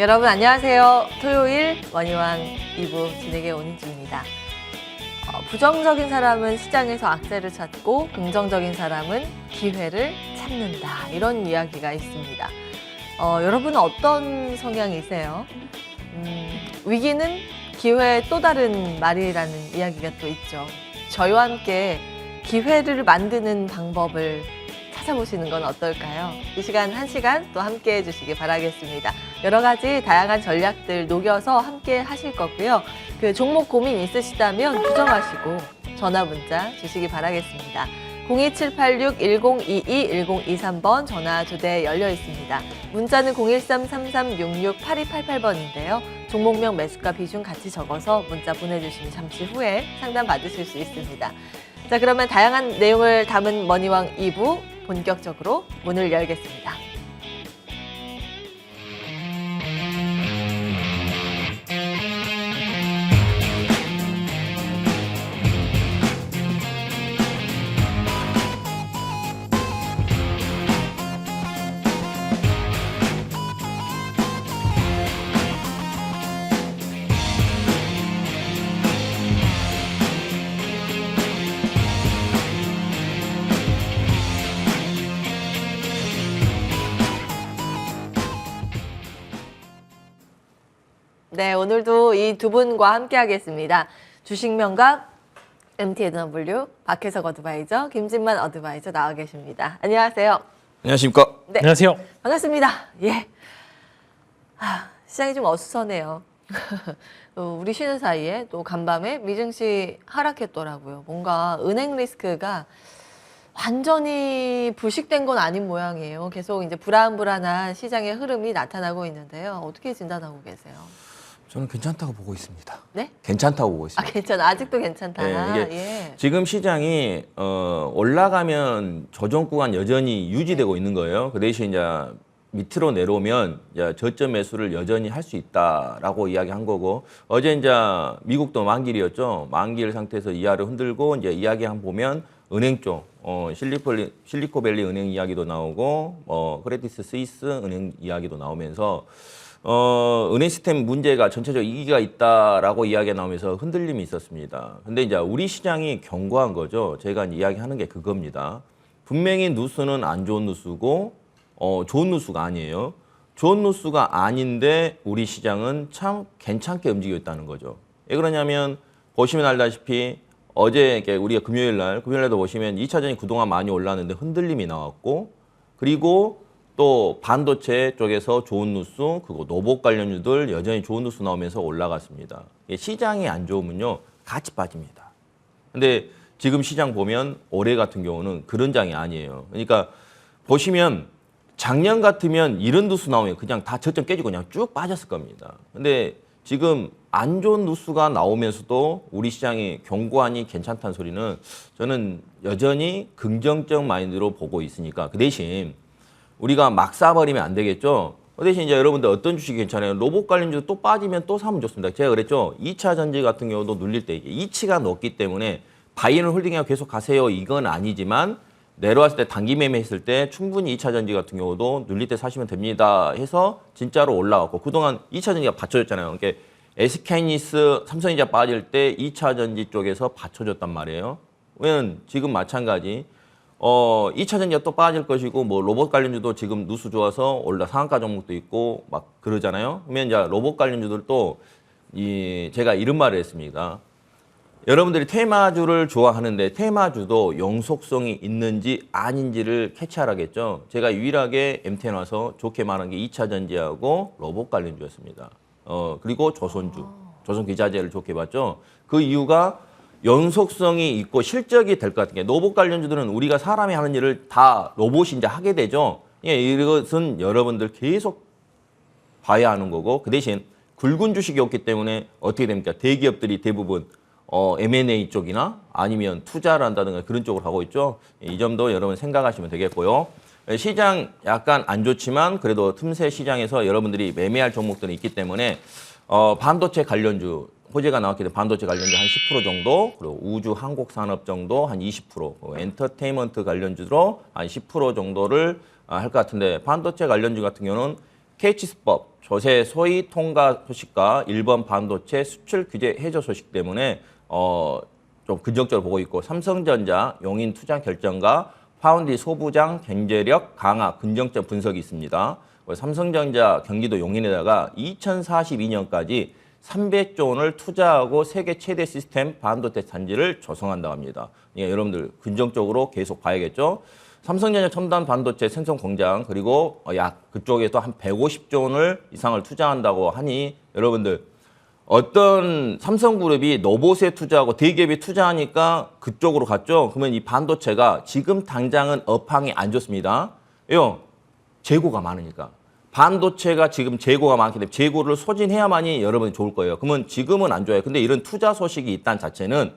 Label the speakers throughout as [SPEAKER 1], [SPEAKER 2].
[SPEAKER 1] 여러분 안녕하세요. 토요일 머니왕 2부 진행의 오은지입니다. 부정적인 사람은 시장에서 악재를 찾고 긍정적인 사람은 기회를 찾는다. 이런 이야기가 있습니다. 여러분은 어떤 성향이세요? 위기는 기회의 또 다른 말이라는 이야기가 또 있죠. 저희와 함께 기회를 만드는 방법을 찾아보시는 건 어떨까요? 이 시간 1시간 또 함께 해주시기 바라겠습니다. 여러 가지 다양한 전략들 녹여서 함께 하실 거고요. 그 종목 고민 있으시다면 부정하시고 전화 문자 주시기 바라겠습니다. 02786-1022-1023번 전화 2대 열려 있습니다. 문자는 013-3366-8288번인데요. 종목명 매수가 비중 같이 적어서 문자 보내주시면 잠시 후에 상담 받으실 수 있습니다. 자, 그러면 다양한 내용을 담은 머니왕 2부 본격적으로 문을 열겠습니다. 네, 오늘도 이 두 분과 함께 하겠습니다. 주식명가 MTNW 박혜석 어드바이저, 김진만 어드바이저 나와 계십니다. 안녕하세요.
[SPEAKER 2] 안녕하십니까?
[SPEAKER 1] 네,
[SPEAKER 3] 안녕하세요.
[SPEAKER 1] 반갑습니다. 예. 시장이 좀 어수선해요. 우리 쉬는 사이에 또 간밤에 미증시 하락했더라고요. 뭔가 은행 리스크가 완전히 불식된 건 아닌 모양이에요. 계속 이제 불안한 시장의 흐름이 나타나고 있는데요. 어떻게 진단하고 계세요?
[SPEAKER 2] 저는 괜찮다고 보고 있습니다.
[SPEAKER 1] 네?
[SPEAKER 2] 괜찮다고 보고 있습니다.
[SPEAKER 1] 괜찮아. 아직도 괜찮다.
[SPEAKER 2] 네, 이게
[SPEAKER 1] 예.
[SPEAKER 2] 지금 시장이 올라가면 조정 구간 여전히 유지되고 있는 거예요. 그 대신 이제 밑으로 내려오면 이제 저점 매수를 여전히 할 수 있다라고 이야기한 거고, 어제 이제 미국도 만길이었죠. 만길 상태에서 이하를 흔들고 이제 이야기 한 보면 은행 쪽 실리코밸리 은행 이야기도 나오고 크레디스 스위스 은행 이야기도 나오면서 은행 시스템 문제가 전체적으로 위기가 있다라고 이야기가 나오면서 흔들림이 있었습니다. 근데 이제 우리 시장이 견고한 거죠. 제가 이야기하는 게 그겁니다. 분명히 누수는 안 좋은 누수고 좋은 누수가 아니에요. 좋은 누수가 아닌데 우리 시장은 참 괜찮게 움직이고 있다는 거죠. 왜 그러냐면 보시면 알다시피 어제 우리가 금요일날도 보시면 2차전이 그동안 많이 올랐는데 흔들림이 나왔고, 그리고 또 반도체 쪽에서 좋은 뉴스, 그리고 로봇 관련주들 여전히 좋은 뉴스 나오면서 올라갔습니다. 시장이 안 좋으면요, 같이 빠집니다. 근데 지금 시장 보면 올해 같은 경우는 그런 장이 아니에요. 그러니까 보시면 작년 같으면 이런 뉴스 나오면 그냥 다 저점 깨지고 그냥 쭉 빠졌을 겁니다. 근데 지금 안 좋은 뉴스가 나오면서도 우리 시장이 견고하니 괜찮다는 소리는 저는 여전히 긍정적 마인드로 보고 있으니까, 그 대신 우리가 막 싸버리면 안 되겠죠. 그 대신 이제 여러분들 어떤 주식이 괜찮아요? 로봇 관련주 또 빠지면 또 사면 좋습니다. 제가 그랬죠. 2차 전지 같은 경우도 눌릴 때 이게 이치가 높기 때문에 바이앤 홀딩하고 계속 가세요. 이건 아니지만 내려왔을 때 단기 매매했을 때 충분히 2차 전지 같은 경우도 눌릴 때 사시면 됩니다 해서 진짜로 올라갔고, 그동안 2차 전지가 받쳐줬잖아요. 그러니까 SK이니스, 삼성전자 빠질 때 2차 전지 쪽에서 받쳐줬단 말이에요. 왜냐면 지금 마찬가지 2차 전지가 또 빠질 것이고, 뭐 로봇 관련주도 지금 누수 좋아서 상한가 종목도 있고 막 그러잖아요. 그러면 이제 로봇 관련주들도 제가 이런 말을 했습니다. 여러분들이 테마주를 좋아하는데 테마주도 영속성이 있는지 아닌지를 캐치하라겠죠. 제가 유일하게 MTN 와서 좋게 말한 게 2차 전지하고 로봇 관련주였습니다. 그리고 조선기자재를 좋게 봤죠. 그 이유가 연속성이 있고 실적이 될 것 같은 게, 로봇 관련주들은 우리가 사람이 하는 일을 다 로봇이 이제 하게 되죠. 이것은 여러분들 계속 봐야 하는 거고, 그 대신 굵은 주식이 없기 때문에 어떻게 됩니까? 대기업들이 대부분 M&A 쪽이나 아니면 투자를 한다든가 그런 쪽으로 가고 있죠. 이 점도 여러분 생각하시면 되겠고요. 시장 약간 안 좋지만 그래도 틈새 시장에서 여러분들이 매매할 종목들이 있기 때문에 반도체 관련주, 호재가 나왔기 때문에 반도체 관련주 한 10% 정도, 그리고 우주 항공 산업 정도 한 20%, 엔터테인먼트 관련주로 한 10% 정도를 할 것 같은데, 반도체 관련주 같은 경우는 KH수법, 조세 소위 통과 소식과 일본 반도체 수출 규제 해저 소식 때문에 좀 긍정적으로 보고 있고 삼성전자 용인 투자 결정과 파운디 소부장 경제력 강화 긍정적 분석이 있습니다. 삼성전자 경기도 용인에다가 2042년까지 300조 원을 투자하고 세계 최대 시스템 반도체 단지를 조성한다고 합니다. 예, 여러분들 긍정적으로 계속 봐야겠죠. 삼성전자 첨단 반도체 생성 공장 그리고 약 그쪽에 또 한 150조 원을 이상을 투자한다고 하니 여러분들 어떤 삼성그룹이 로봇에 투자하고 대기업에 투자하니까 그쪽으로 갔죠. 그러면 이 반도체가 지금 당장은 업황이 안 좋습니다. 왜요? 재고가 많으니까. 반도체가 지금 재고가 많기 때문에 재고를 소진해야만이 여러분이 좋을 거예요. 그러면 지금은 안 좋아요. 근데 이런 투자 소식이 있다는 자체는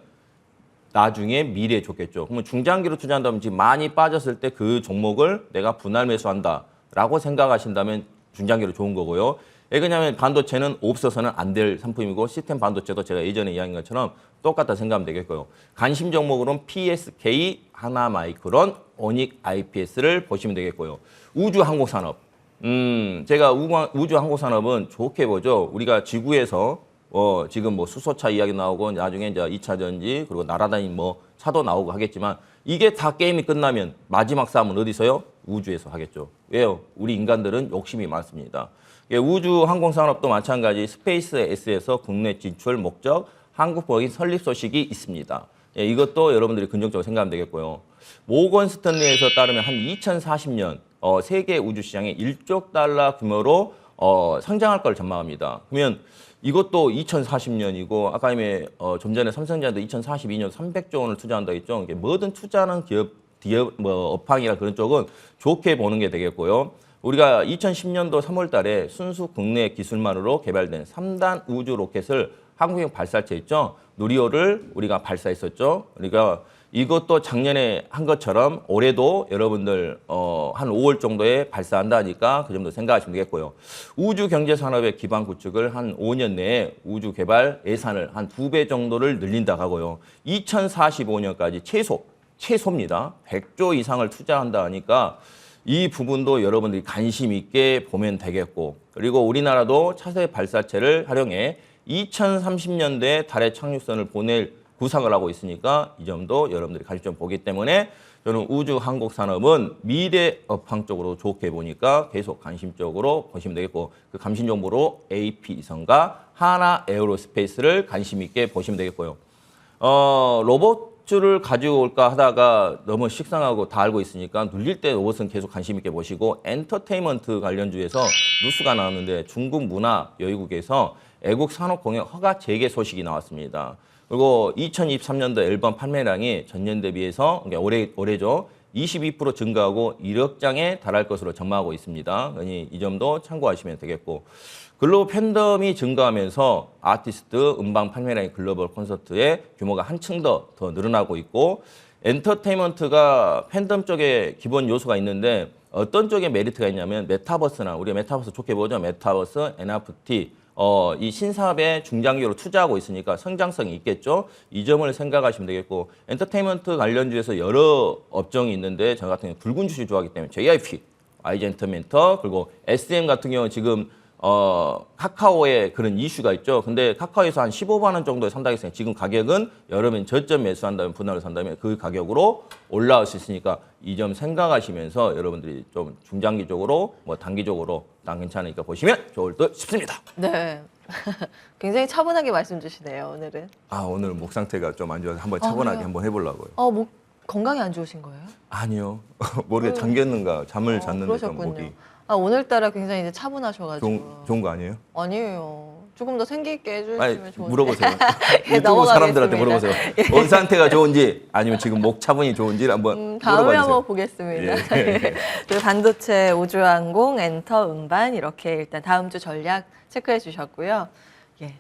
[SPEAKER 2] 나중에 미래에 좋겠죠. 그러면 중장기로 투자한다면 지금 많이 빠졌을 때 그 종목을 내가 분할 매수한다라고 생각하신다면 중장기로 좋은 거고요. 왜냐하면 반도체는 없어서는 안 될 상품이고 시스템 반도체도 제가 예전에 이야기한 것처럼 똑같다 생각하면 되겠고요. 관심 종목으로는 PSK, 하나마이크론, 오닉 IPS를 보시면 되겠고요. 우주항공산업. 제가 우주항공산업은 좋게 보죠. 우리가 지구에서 지금 뭐 수소차 이야기 나오고 나중에 이제 2차 전지 그리고 날아다니는 뭐 차도 나오고 하겠지만 이게 다 게임이 끝나면 마지막 싸움은 어디서요? 우주에서 하겠죠. 왜요? 우리 인간들은 욕심이 많습니다. 우주항공산업도 마찬가지 스페이스 S에서 국내 진출 목적 한국법인 설립 소식이 있습니다. 예, 이것도 여러분들이 긍정적으로 생각하면 되겠고요. 모건 스탠리에서 따르면 한 2040년 세계 우주시장에 1조 달러 규모로 성장할 걸 전망합니다. 그러면 이것도 2040년이고 아까 좀 전에 삼성전자도 2042년 300조 원을 투자한다 했죠. 뭐든 투자하는 기업 업황이나 그런 쪽은 좋게 보는 게 되겠고요. 우리가 2010년도 3월 달에 순수 국내 기술만으로 개발된 3단 우주 로켓을 한국형 발사체 있죠. 누리호를 우리가 발사했었죠. 그러니까 이것도 작년에 한 것처럼 올해도 여러분들 한 5월 정도에 발사한다 하니까 그 정도 생각하시면 되겠고요. 우주 경제 산업의 기반 구축을 한 5년 내에 우주 개발 예산을 한 2배 정도를 늘린다고 하고요. 2045년까지 최소입니다. 100조 이상을 투자한다 하니까 이 부분도 여러분들이 관심 있게 보면 되겠고 그리고 우리나라도 차세 발사체를 활용해 2030년대에 달에 착륙선을 보낼 구상을 하고 있으니까 이 점도 여러분들이 관심 좀 보기 때문에 저는 우주 항공 산업은 미래 업황 쪽으로 좋게 보니까 계속 관심적으로 보시면 되겠고 그 감신 정보로 AP이선과 하나 에어로스페이스를 관심 있게 보시면 되겠고요. 로봇을 가지고 올까 하다가 너무 식상하고 다 알고 있으니까 눌릴 때 로봇은 계속 관심 있게 보시고 엔터테인먼트 관련주에서 뉴스가 나왔는데 중국 문화 여유국에서 애국 산업 공약 허가 재개 소식이 나왔습니다. 그리고 2023년도 앨범 판매량이 전년 대비해서 그러니까 올해죠. 22% 증가하고 1억 장에 달할 것으로 전망하고 있습니다. 그러니 이 점도 참고하시면 되겠고 글로벌 팬덤이 증가하면서 아티스트 음반 판매량이 글로벌 콘서트의 규모가 한층 더 늘어나고 있고 엔터테인먼트가 팬덤 쪽에 기본 요소가 있는데 어떤 쪽에 메리트가 있냐면 메타버스나 우리가 메타버스 좋게 보죠. 메타버스, NFT 이 신사업에 중장기로 투자하고 있으니까 성장성이 있겠죠. 이 점을 생각하시면 되겠고 엔터테인먼트 관련주에서 여러 업종이 있는데 저 같은 경우 굵은 주식 좋아하기 때문에 JYP, 아이젠터멘터 그리고 SM 같은 경우 지금 카카오에 그런 이슈가 있죠. 근데 카카오에서 한 15만 원 정도에 산다고 했으니까 지금 가격은 여러분이 저점 매수한다면 분할을 산다면 그 가격으로 올라올 수 있으니까 이 점 생각하시면서 여러분들이 좀 중장기적으로 뭐 단기적으로 난 괜찮으니까 보시면 좋을 듯 싶습니다.
[SPEAKER 1] 네. 굉장히 차분하게 말씀 주시네요, 오늘은.
[SPEAKER 2] 오늘 목 상태가 좀 안 좋아서 한번 차분하게
[SPEAKER 1] 그래요?
[SPEAKER 2] 한번 해보려고요.
[SPEAKER 1] 목 건강이 안 좋으신 거예요?
[SPEAKER 2] 아니요. 모르게 잠겼는가 잠을 잤는데
[SPEAKER 1] 그러셨군요.
[SPEAKER 2] 목이
[SPEAKER 1] 오늘따라 굉장히 이제 차분하셔가지고.
[SPEAKER 2] 좋은 거 아니에요?
[SPEAKER 1] 아니에요. 조금 더 생기 있게
[SPEAKER 2] 아니,
[SPEAKER 1] 해주시면 좋은데.
[SPEAKER 2] 물어보세요. 유튜브
[SPEAKER 1] 넘어가겠습니다.
[SPEAKER 2] 사람들한테 물어보세요. 뭔 상태가 좋은지 아니면 지금 목 차분이 좋은지 한번
[SPEAKER 1] 다음에
[SPEAKER 2] 물어봐
[SPEAKER 1] 한번
[SPEAKER 2] 주세요.
[SPEAKER 1] 보겠습니다.
[SPEAKER 2] 예.
[SPEAKER 1] 그리고 반도체, 우주항공, 엔터, 음반 이렇게 일단 다음 주 전략 체크해 주셨고요. 예.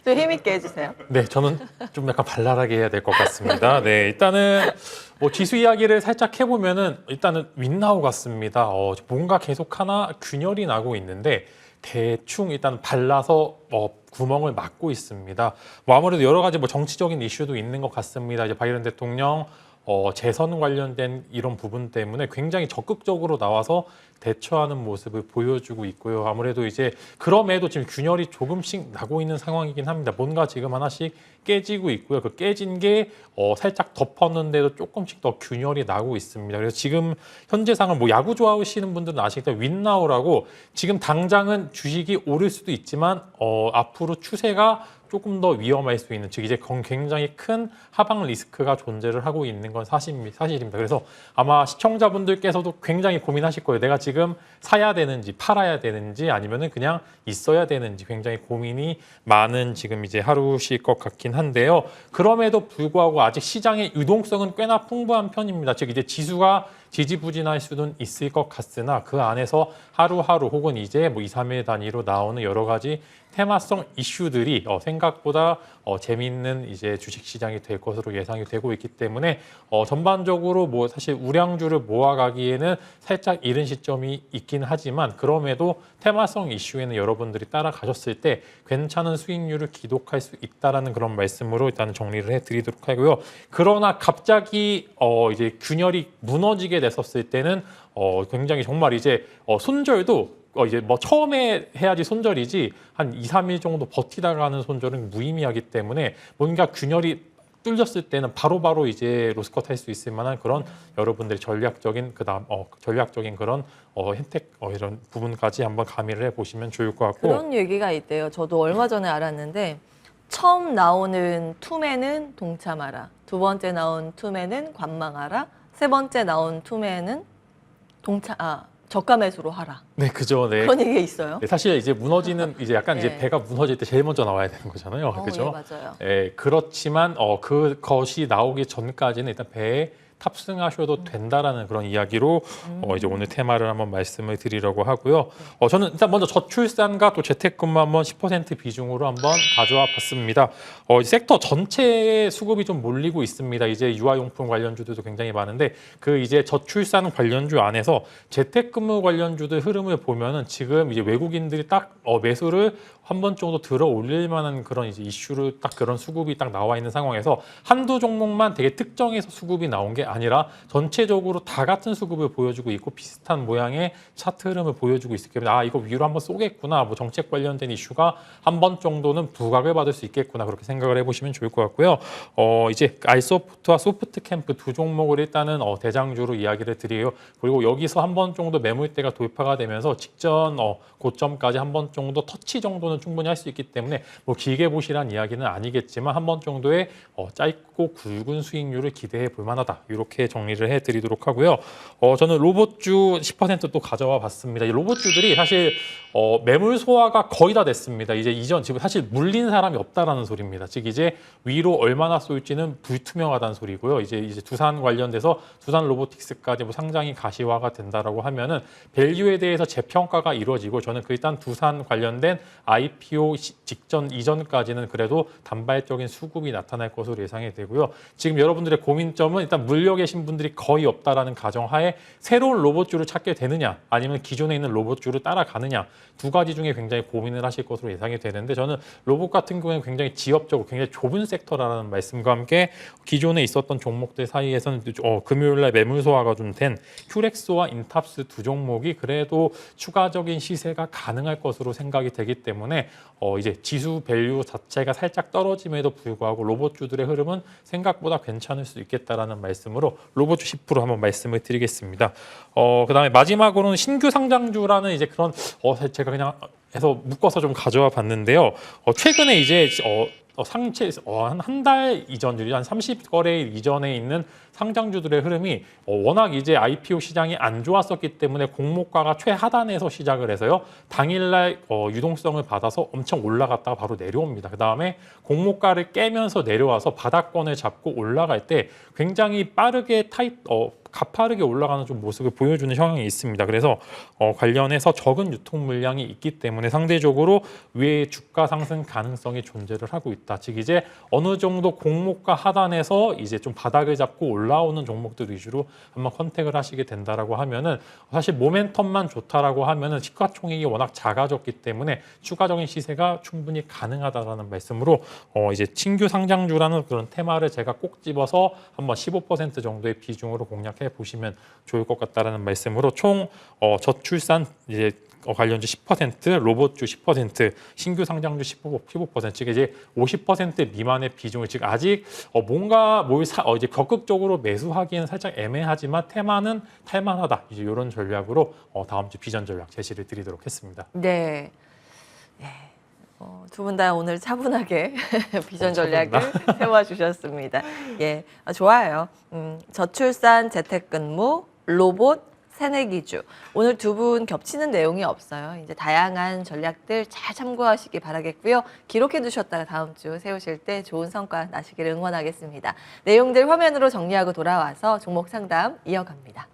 [SPEAKER 1] 좀 힘있게 해주세요.
[SPEAKER 3] 네, 저는 좀 약간 발랄하게 해야 될 것 같습니다. 네, 일단은 뭐 지수 이야기를 살짝 해보면은 일단은 윈나우 같습니다. 뭔가 계속 하나 균열이 나고 있는데 대충 일단 발라서 구멍을 막고 있습니다. 뭐 아무래도 여러 가지 뭐 정치적인 이슈도 있는 것 같습니다. 이제 바이든 대통령 재선 관련된 이런 부분 때문에 굉장히 적극적으로 나와서 대처하는 모습을 보여주고 있고요. 아무래도 이제 그럼에도 지금 균열이 조금씩 나고 있는 상황이긴 합니다. 뭔가 지금 하나씩 깨지고 있고요. 그 깨진 게 살짝 덮었는데도 조금씩 더 균열이 나고 있습니다. 그래서 지금 현재 상황 뭐 야구 좋아하시는 분들은 아시겠다 윈나우라고 지금 당장은 주식이 오를 수도 있지만 앞으로 추세가 조금 더 위험할 수 있는, 즉 이제 굉장히 큰 하방 리스크가 존재를 하고 있는 건 사실입니다. 그래서 아마 시청자분들께서도 굉장히 고민하실 거예요. 내가 지금 사야 되는지 팔아야 되는지 아니면은 그냥 있어야 되는지 굉장히 고민이 많은 지금 이제 하루실 것 같긴 한데요. 그럼에도 불구하고 아직 시장의 유동성은 꽤나 풍부한 편입니다. 즉 이제 지수가 지지부진할 수는 있을 것 같으나 그 안에서 하루하루 혹은 이제 뭐 2, 3일 단위로 나오는 여러 가지 테마성 이슈들이 생각보다 재미있는 이제 주식 시장이 될 것으로 예상이 되고 있기 때문에 전반적으로 뭐 사실 우량주를 모아가기에는 살짝 이른 시점이 있긴 하지만 그럼에도 테마성 이슈에는 여러분들이 따라가셨을 때 괜찮은 수익률을 기록할 수 있다라는 그런 말씀으로 일단 정리를 해드리도록 하고요. 그러나 갑자기 이제 균열이 무너지게 됐었을 때는 굉장히 정말 이제 손절도 이제 뭐 처음에 해야지 손절이지 한 2, 3일 정도 버티다가 하는 손절은 무의미하기 때문에 뭔가 균열이 뚫렸을 때는 바로바로 이제 로스컷 할 수 있을 만한 그런 여러분들의 전략적인 전략적인 그런 혜택 이런 부분까지 한번 가미를 해보시면 좋을 것 같고.
[SPEAKER 1] 그런 얘기가 있대요. 저도 얼마 전에 알았는데 처음 나오는 투매는 동참하라. 두 번째 나온 투매는 관망하라. 세 번째 나온 투매는 저가 매수로 하라.
[SPEAKER 3] 네, 그죠. 네.
[SPEAKER 1] 그런 얘기가 있어요.
[SPEAKER 3] 네, 사실 이제 무너지는 이제 약간 이제
[SPEAKER 1] 네.
[SPEAKER 3] 배가 무너질 때 제일 먼저 나와야 되는 거잖아요. 그죠?
[SPEAKER 1] 예, 맞아요.
[SPEAKER 3] 예, 그렇지만 그것이 나오기 전까지는 일단 배에 탑승하셔도 된다라는 그런 이야기로 이제 오늘 테마를 한번 말씀을 드리려고 하고요. 저는 일단 먼저 저출산과 또 재택근무 한번 10% 비중으로 한번 가져와 봤습니다. 섹터 전체의 수급이 좀 몰리고 있습니다. 이제 유아용품 관련주들도 굉장히 많은데 그 이제 저출산 관련주 안에서 재택근무 관련주들 흐름을 보면은 지금 이제 외국인들이 딱 매수를 한 번 정도 들어 올릴 만한 그런 이제 이슈를 딱 그런 수급이 딱 나와 있는 상황에서 한두 종목만 되게 특정해서 수급이 나온 게 아니라 전체적으로 다 같은 수급을 보여주고 있고 비슷한 모양의 차트 흐름을 보여주고 있기 때문에 이거 위로 한번 쏘겠구나, 뭐 정책 관련된 이슈가 한 번 정도는 부각을 받을 수 있겠구나 그렇게 생각을 해보시면 좋을 것 같고요. 이제 아이소프트와 소프트캠프 두 종목을 일단은 대장주로 이야기를 드리고요. 그리고 여기서 한 번 정도 매물대가 돌파가 되면서 직전 고점까지 한 번 정도 터치 정도는 충분히 할 수 있기 때문에 뭐 길게 보시란 이야기는 아니겠지만 한 번 정도의 짧고 굵은 수익률을 기대해 볼 만하다. 이렇게 정리를 해드리도록 하고요. 저는 로봇주 10%또 가져와 봤습니다. 이 로봇주들이 사실 매물 소화가 거의 다 됐습니다. 이제 지금 사실 물린 사람이 없다라는 소리입니다. 즉 이제 위로 얼마나 쏠지는 불투명하다는 소리고요. 이제 두산 관련돼서 두산 로보틱스까지 뭐 상장이 가시화가 된다라고 하면은 밸류에 대해서 재평가가 이루어지고 저는 일단 두산 관련된 IPO 직전 이전까지는 그래도 단발적인 수급이 나타날 것으로 예상이 되고요. 지금 여러분들의 고민점은 일단 물려 계신 분들이 거의 없다라는 가정하에 새로운 로봇주를 찾게 되느냐 아니면 기존에 있는 로봇주를 따라가느냐 두 가지 중에 굉장히 고민을 하실 것으로 예상이 되는데 저는 로봇 같은 경우에는 굉장히 지역적으로 굉장히 좁은 섹터라는 말씀과 함께 기존에 있었던 종목들 사이에서는 금요일날 매물 소화가 좀 된 큐렉스와 인탑스 두 종목이 그래도 추가적인 시세가 가능할 것으로 생각이 되기 때문에 이제 지수 밸류 자체가 살짝 떨어짐에도 불구하고 로봇주들의 흐름은 생각보다 괜찮을 수 있겠다라는 말씀으로 로봇주 10% 한번 말씀을 드리겠습니다. 그다음에 마지막으로는 신규 상장주라는 이제 그런 제가 그냥 해서 묶어서 좀 가져와 봤는데요. 최근에 이제 상체 한 달 이전, 한 30거래일 이전에 있는 상장주들의 흐름이 워낙 이제 IPO 시장이 안 좋았었기 때문에 공모가가 최하단에서 시작을 해서요. 당일날 유동성을 받아서 엄청 올라갔다가 바로 내려옵니다. 그 다음에 공모가를 깨면서 내려와서 바닥권을 잡고 올라갈 때 굉장히 빠르게 가파르게 올라가는 좀 모습을 보여주는 성향이 있습니다. 그래서 관련해서 적은 유통 물량이 있기 때문에 상대적으로 외 주가 상승 가능성이 존재를 하고 있다. 즉 이제 어느 정도 공모가 하단에서 이제 좀 바닥을 잡고 올라오는 종목들 위주로 한번 컨택을 하시게 된다라고 하면은 사실 모멘텀만 좋다라고 하면은 시가총액이 워낙 작아졌기 때문에 추가적인 시세가 충분히 가능하다라는 말씀으로 이제 신규 상장주라는 그런 테마를 제가 꼭 집어서 한번 15% 정도의 비중으로 공략해 보시면 좋을 것 같다라는 말씀으로 총 저출산 이제 관련주 10%, 로봇주 10%, 신규 상장주 15%, 즉 이제 50% 미만의 비중을 즉 아직 뭔가 이제 적극적으로 매수하기에는 살짝 애매하지만 테마는 탈만하다. 이제 이런 전략으로 다음 주 비전 전략 제시를 드리도록 했습니다.
[SPEAKER 1] 네. 두 분 다 오늘 차분하게 비전 전략을 세워주셨습니다. 예, 좋아요. 저출산, 재택근무, 로봇, 새내기주. 오늘 두 분 겹치는 내용이 없어요. 이제 다양한 전략들 잘 참고하시기 바라겠고요. 기록해 두셨다가 다음 주 세우실 때 좋은 성과 나시기를 응원하겠습니다. 내용들 화면으로 정리하고 돌아와서 종목 상담 이어갑니다.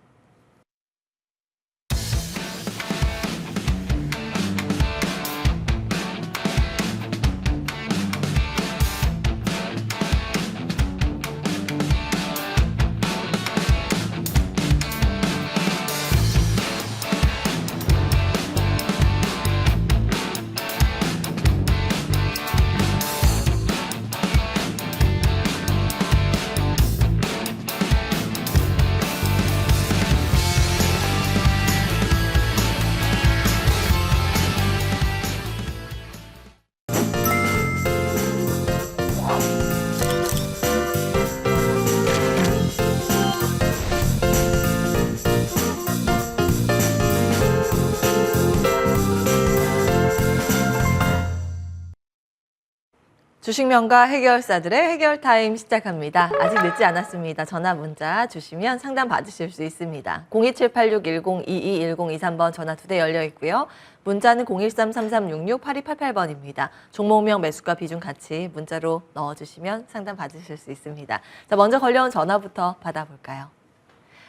[SPEAKER 1] 주식명가 해결사들의 해결타임 시작합니다. 아직 늦지 않았습니다. 전화 문자 주시면 상담 받으실 수 있습니다. 0278610221023번 전화 2대 열려 있고요. 문자는 013-3366-8288번입니다. 종목명 매수가 비중 같이 문자로 넣어주시면 상담 받으실 수 있습니다. 자, 먼저 걸려온 전화부터 받아볼까요?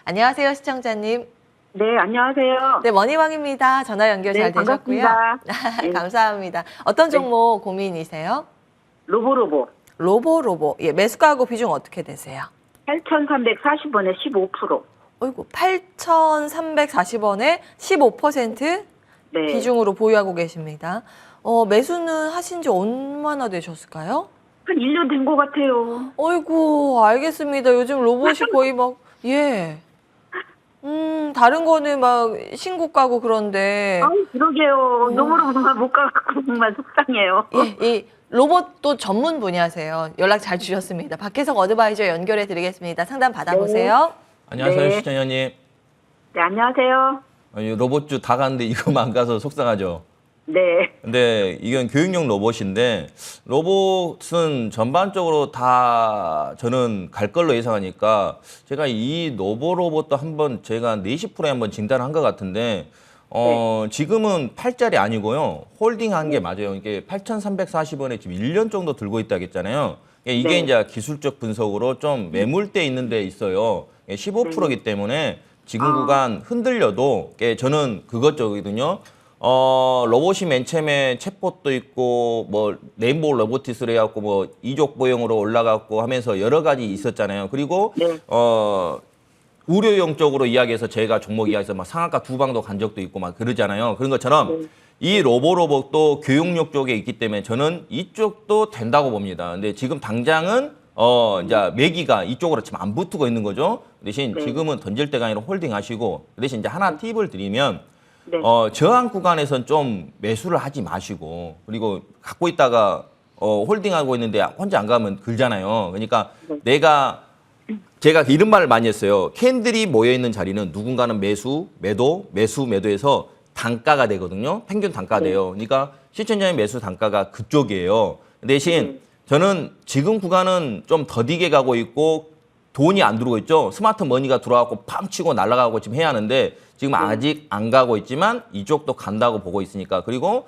[SPEAKER 1] 안녕하세요, 시청자님.
[SPEAKER 4] 네, 안녕하세요.
[SPEAKER 1] 네, 머니왕입니다. 전화 연결 잘 되셨고요.
[SPEAKER 4] 반갑습니다. 네.
[SPEAKER 1] 감사합니다. 어떤 종목 고민이세요?
[SPEAKER 4] 로보로보
[SPEAKER 1] 로보. 예, 매수가하고 비중 어떻게 되세요?
[SPEAKER 4] 8,340원에 15%.
[SPEAKER 1] 어이구, 8,340원에 15%
[SPEAKER 4] 네.
[SPEAKER 1] 비중으로 보유하고 계십니다. 매수는 하신 지 얼마나 되셨을까요?
[SPEAKER 4] 한 1년 된 것 같아요.
[SPEAKER 1] 어이구, 알겠습니다. 요즘 로봇이 거의 막, 예. 다른 거는 막 신고가고 그런데.
[SPEAKER 4] 아우, 그러게요. 로보로보 못 가고 정말 속상해요.
[SPEAKER 1] 예, 이 로봇도 전문 분야세요. 연락 잘 주셨습니다. 박혜석 어드바이저 연결해 드리겠습니다. 상담 받아보세요.
[SPEAKER 2] 안녕하세요,
[SPEAKER 4] 네.
[SPEAKER 2] 시청자님.
[SPEAKER 4] 네, 안녕하세요.
[SPEAKER 2] 로봇주 다 갔는데 이거만 안 가서 속상하죠.
[SPEAKER 4] 네.
[SPEAKER 2] 근데 이건 교육용 로봇인데 로봇은 전반적으로 다 저는 갈 걸로 예상하니까 제가 이 로봇도 한번 제가 40%에 한번 진단한 것 같은데 지금은 8짜리 아니고요. 홀딩한 게 맞아요. 이게 8,340원에 지금 1년 정도 들고 있다고 했잖아요. 이게
[SPEAKER 4] 네.
[SPEAKER 2] 이제 기술적 분석으로 좀 매물대 있는 데 있어요. 15%이기 때문에 지금 구간 흔들려도 저는 그것저거거든요. 로봇이 맨 처음에 챗봇도 있고 뭐 레인보우 로보티스를 해갖고 뭐 이족 보형으로 올라갔고 하면서 여러 가지 있었잖아요. 그리고
[SPEAKER 4] 네.
[SPEAKER 2] 우려용 쪽으로 이야기해서 제가 종목 이야기해서 막 상한가 2방도 간 적도 있고 막 그러잖아요. 그런 것처럼 이 로봇도 교육용 쪽에 있기 때문에 저는 이쪽도 된다고 봅니다. 근데 지금 당장은 이제 매기가 이쪽으로 지금 안 붙고 있는 거죠. 대신 지금은 던질 때가 아니라 홀딩하시고 대신 이제 하나 팁을 드리면
[SPEAKER 4] 네.
[SPEAKER 2] 저항 구간에선 좀 매수를 하지 마시고 그리고 갖고 있다가 홀딩하고 있는데 혼자 안 가면 글잖아요. 그러니까 제가 이런 말을 많이 했어요. 캔들이 모여 있는 자리는 누군가는 매수, 매도해서 단가가 되거든요. 평균 단가가 돼요. 그러니까 시청자의 매수 단가가 그쪽이에요. 대신 저는 지금 구간은 좀 더디게 가고 있고 돈이 안 들어오고 있죠. 스마트 머니가 들어와갖고 팡 치고 날아가고 지금 해야 하는데 지금 아직 안 가고 있지만 이쪽도 간다고 보고 있으니까. 그리고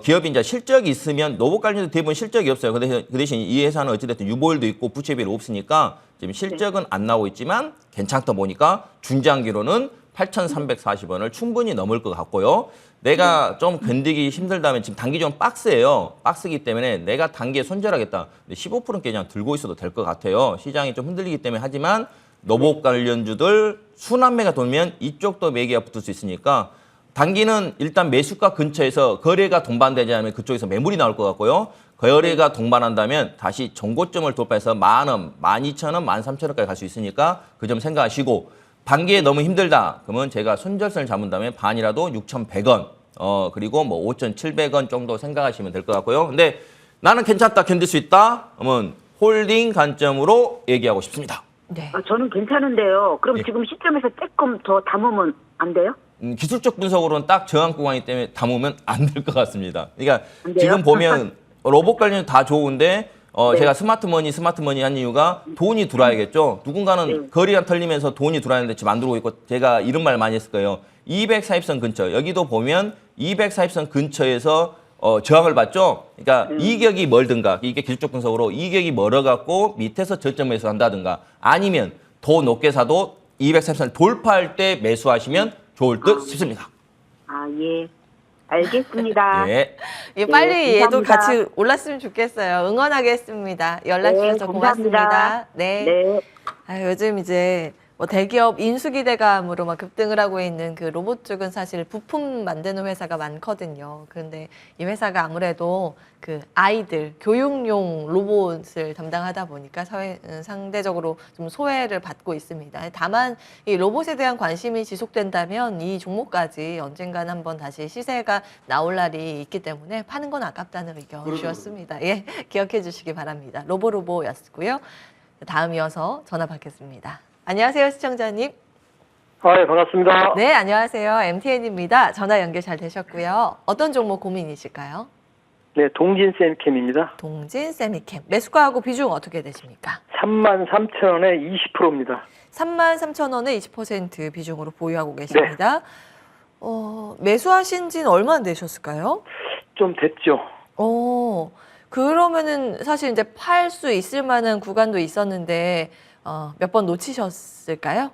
[SPEAKER 2] 기업이 이제 실적이 있으면 로봇 관련도 대부분 실적이 없어요. 그 대신 이 회사는 어찌됐든 유보율도 있고 부채비율이 없으니까 지금 실적은 안 나오고 있지만 괜찮다 보니까 중장기로는 8,340원을 충분히 넘을 것 같고요. 내가 좀 견디기 힘들다면 지금 단기 좀 빡세요. 빡세기 때문에 내가 단기에 손절하겠다. 근데 15%는 그냥 들고 있어도 될 것 같아요. 시장이 좀 흔들리기 때문에 하지만 로봇 관련주들 순환매가 돌면 이쪽도 매기가 붙을 수 있으니까 단기는 일단 매수가 근처에서 거래가 동반되지 않으면 그쪽에서 매물이 나올 것 같고요. 거래가 동반한다면 다시 정고점을 돌파해서 10,000원, 12,000원, 13,000원까지 갈 수 있으니까 그 점 생각하시고 반기에 너무 힘들다. 그러면 제가 손절선을 잡은다면 반이라도 6,100원, 그리고 뭐 5,700원 정도 생각하시면 될 것 같고요. 근데 나는 괜찮다, 견딜 수 있다. 그러면 홀딩 관점으로 얘기하고 싶습니다.
[SPEAKER 1] 네.
[SPEAKER 4] 저는 괜찮은데요. 그럼 지금 시점에서 조금 더 담으면 안 돼요?
[SPEAKER 2] 기술적 분석으로는 딱 저항 구간이기 때문에 담으면 안 될 것 같습니다. 그러니까
[SPEAKER 4] 안 돼요?
[SPEAKER 2] 지금 보면 로봇 관련 다 좋은데 제가 스마트머니 한 이유가 돈이 들어와야겠죠. 누군가는 거리가 털리면서 돈이 들어왔는데 지금 안 들어오고 있고 제가 이런 말 많이 했을 거예요. 240선 근처 여기도 보면 240선 근처에서 저항을 받죠. 그러니까 이격이 멀든가 이게 기술적 분석으로 이격이 멀어갖고 밑에서 저점 매수한다든가 아니면 더 높게 사도 240선 돌파할 때 매수하시면 좋을 듯 싶습니다.
[SPEAKER 4] 아, 예. 알겠습니다.
[SPEAKER 2] 예.
[SPEAKER 1] 예, 빨리 얘도
[SPEAKER 4] 감사합니다.
[SPEAKER 1] 같이 올랐으면 좋겠어요. 응원하겠습니다. 연락 주셔서 고맙습니다.
[SPEAKER 4] 감사합니다.
[SPEAKER 1] 네.
[SPEAKER 4] 네.
[SPEAKER 1] 요즘 이제 뭐 대기업 인수기대감으로 막 급등을 하고 있는 그 로봇 쪽은 사실 부품 만드는 회사가 많거든요. 그런데 이 회사가 아무래도 그 아이들 교육용 로봇을 담당하다 보니까 상대적으로 좀 소외를 받고 있습니다. 다만 이 로봇에 대한 관심이 지속된다면 이 종목까지 언젠간 한번 다시 시세가 나올 날이 있기 때문에 파는 건 아깝다는 의견 주셨습니다. 예, 기억해 주시기 바랍니다. 로보였고요. 다음 이어서 전화 받겠습니다. 안녕하세요, 시청자님.
[SPEAKER 5] 예, 반갑습니다.
[SPEAKER 1] 네, 안녕하세요. MTN입니다. 전화 연결 잘 되셨고요. 어떤 종목 고민이실까요?
[SPEAKER 5] 네, 동진쌤캠입니다.
[SPEAKER 1] 동진 세미캠. 매수가하고 비중 어떻게 되십니까?
[SPEAKER 5] 33,000원에 20%입니다.
[SPEAKER 1] 33,000원에 20% 비중으로 보유하고 계십니다. 매수하신 지는 얼마나 되셨을까요?
[SPEAKER 5] 좀 됐죠.
[SPEAKER 1] 그러면은 사실 이제 팔 수 있을 만한 구간도 있었는데 몇 번 놓치셨을까요?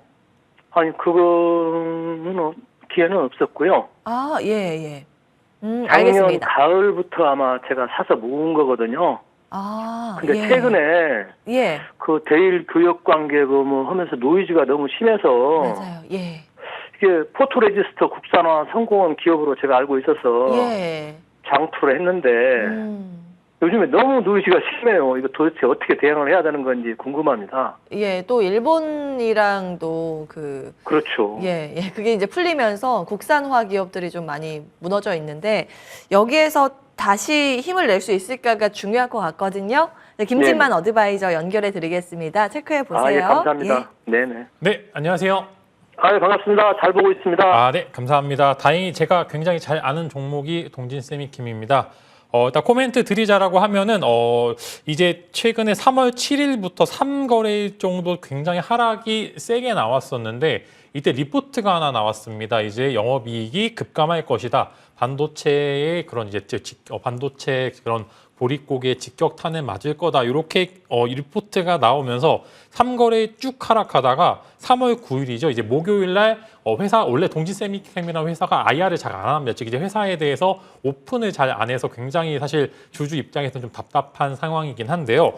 [SPEAKER 5] 아니, 그거는 기회는 없었고요.
[SPEAKER 1] 아, 예.
[SPEAKER 5] 작년
[SPEAKER 1] 알겠습니다.
[SPEAKER 5] 가을부터 아마 제가 사서 모은 거거든요.
[SPEAKER 1] 아,
[SPEAKER 5] 근데
[SPEAKER 1] 예.
[SPEAKER 5] 최근에
[SPEAKER 1] 예,
[SPEAKER 5] 그 대일 교역 관계 뭐 하면서 노이즈가 너무 심해서
[SPEAKER 1] 맞아요. 예.
[SPEAKER 5] 이게 포토레지스터 국산화 성공한 기업으로 제가 알고 있어서
[SPEAKER 1] 예.
[SPEAKER 5] 장투를 했는데 요즘에 너무 노이즈가 심해요. 이거 도대체 어떻게 대응을 해야 되는 건지 궁금합니다.
[SPEAKER 1] 예, 또 일본이랑도
[SPEAKER 5] 그렇죠.
[SPEAKER 1] 그게 이제 풀리면서 국산화 기업들이 좀 많이 무너져 있는데 여기에서 다시 힘을 낼 수 있을까가 중요할 것 같거든요. 네, 김진만 어드바이저 연결해 드리겠습니다. 체크해 보세요.
[SPEAKER 5] 예, 감사합니다. 네네.
[SPEAKER 3] 네, 안녕하세요.
[SPEAKER 5] 반갑습니다. 잘 보고 있습니다.
[SPEAKER 3] 네, 감사합니다. 다행히 제가 굉장히 잘 아는 종목이 동진세미킴입니다. 일단 코멘트 드리자라고 하면은 이제 최근에 3월 7일부터 3거래일 정도 굉장히 하락이 세게 나왔었는데 이때 리포트가 하나 나왔습니다. 이제 영업이익이 급감할 것이다. 반도체의 그런 이제 반도체 그런 보릿고개 직격탄을 맞을 거다. 이렇게 리포트가 나오면서 3거래 쭉 하락하다가 3월 9일이죠. 이제 목요일 날 회사 원래 동진세미캠이라는 회사가 IR을 잘 안 합니다. 즉 이제 회사에 대해서 오픈을 잘 안 해서 굉장히 사실 주주 입장에서는 좀 답답한 상황이긴 한데요.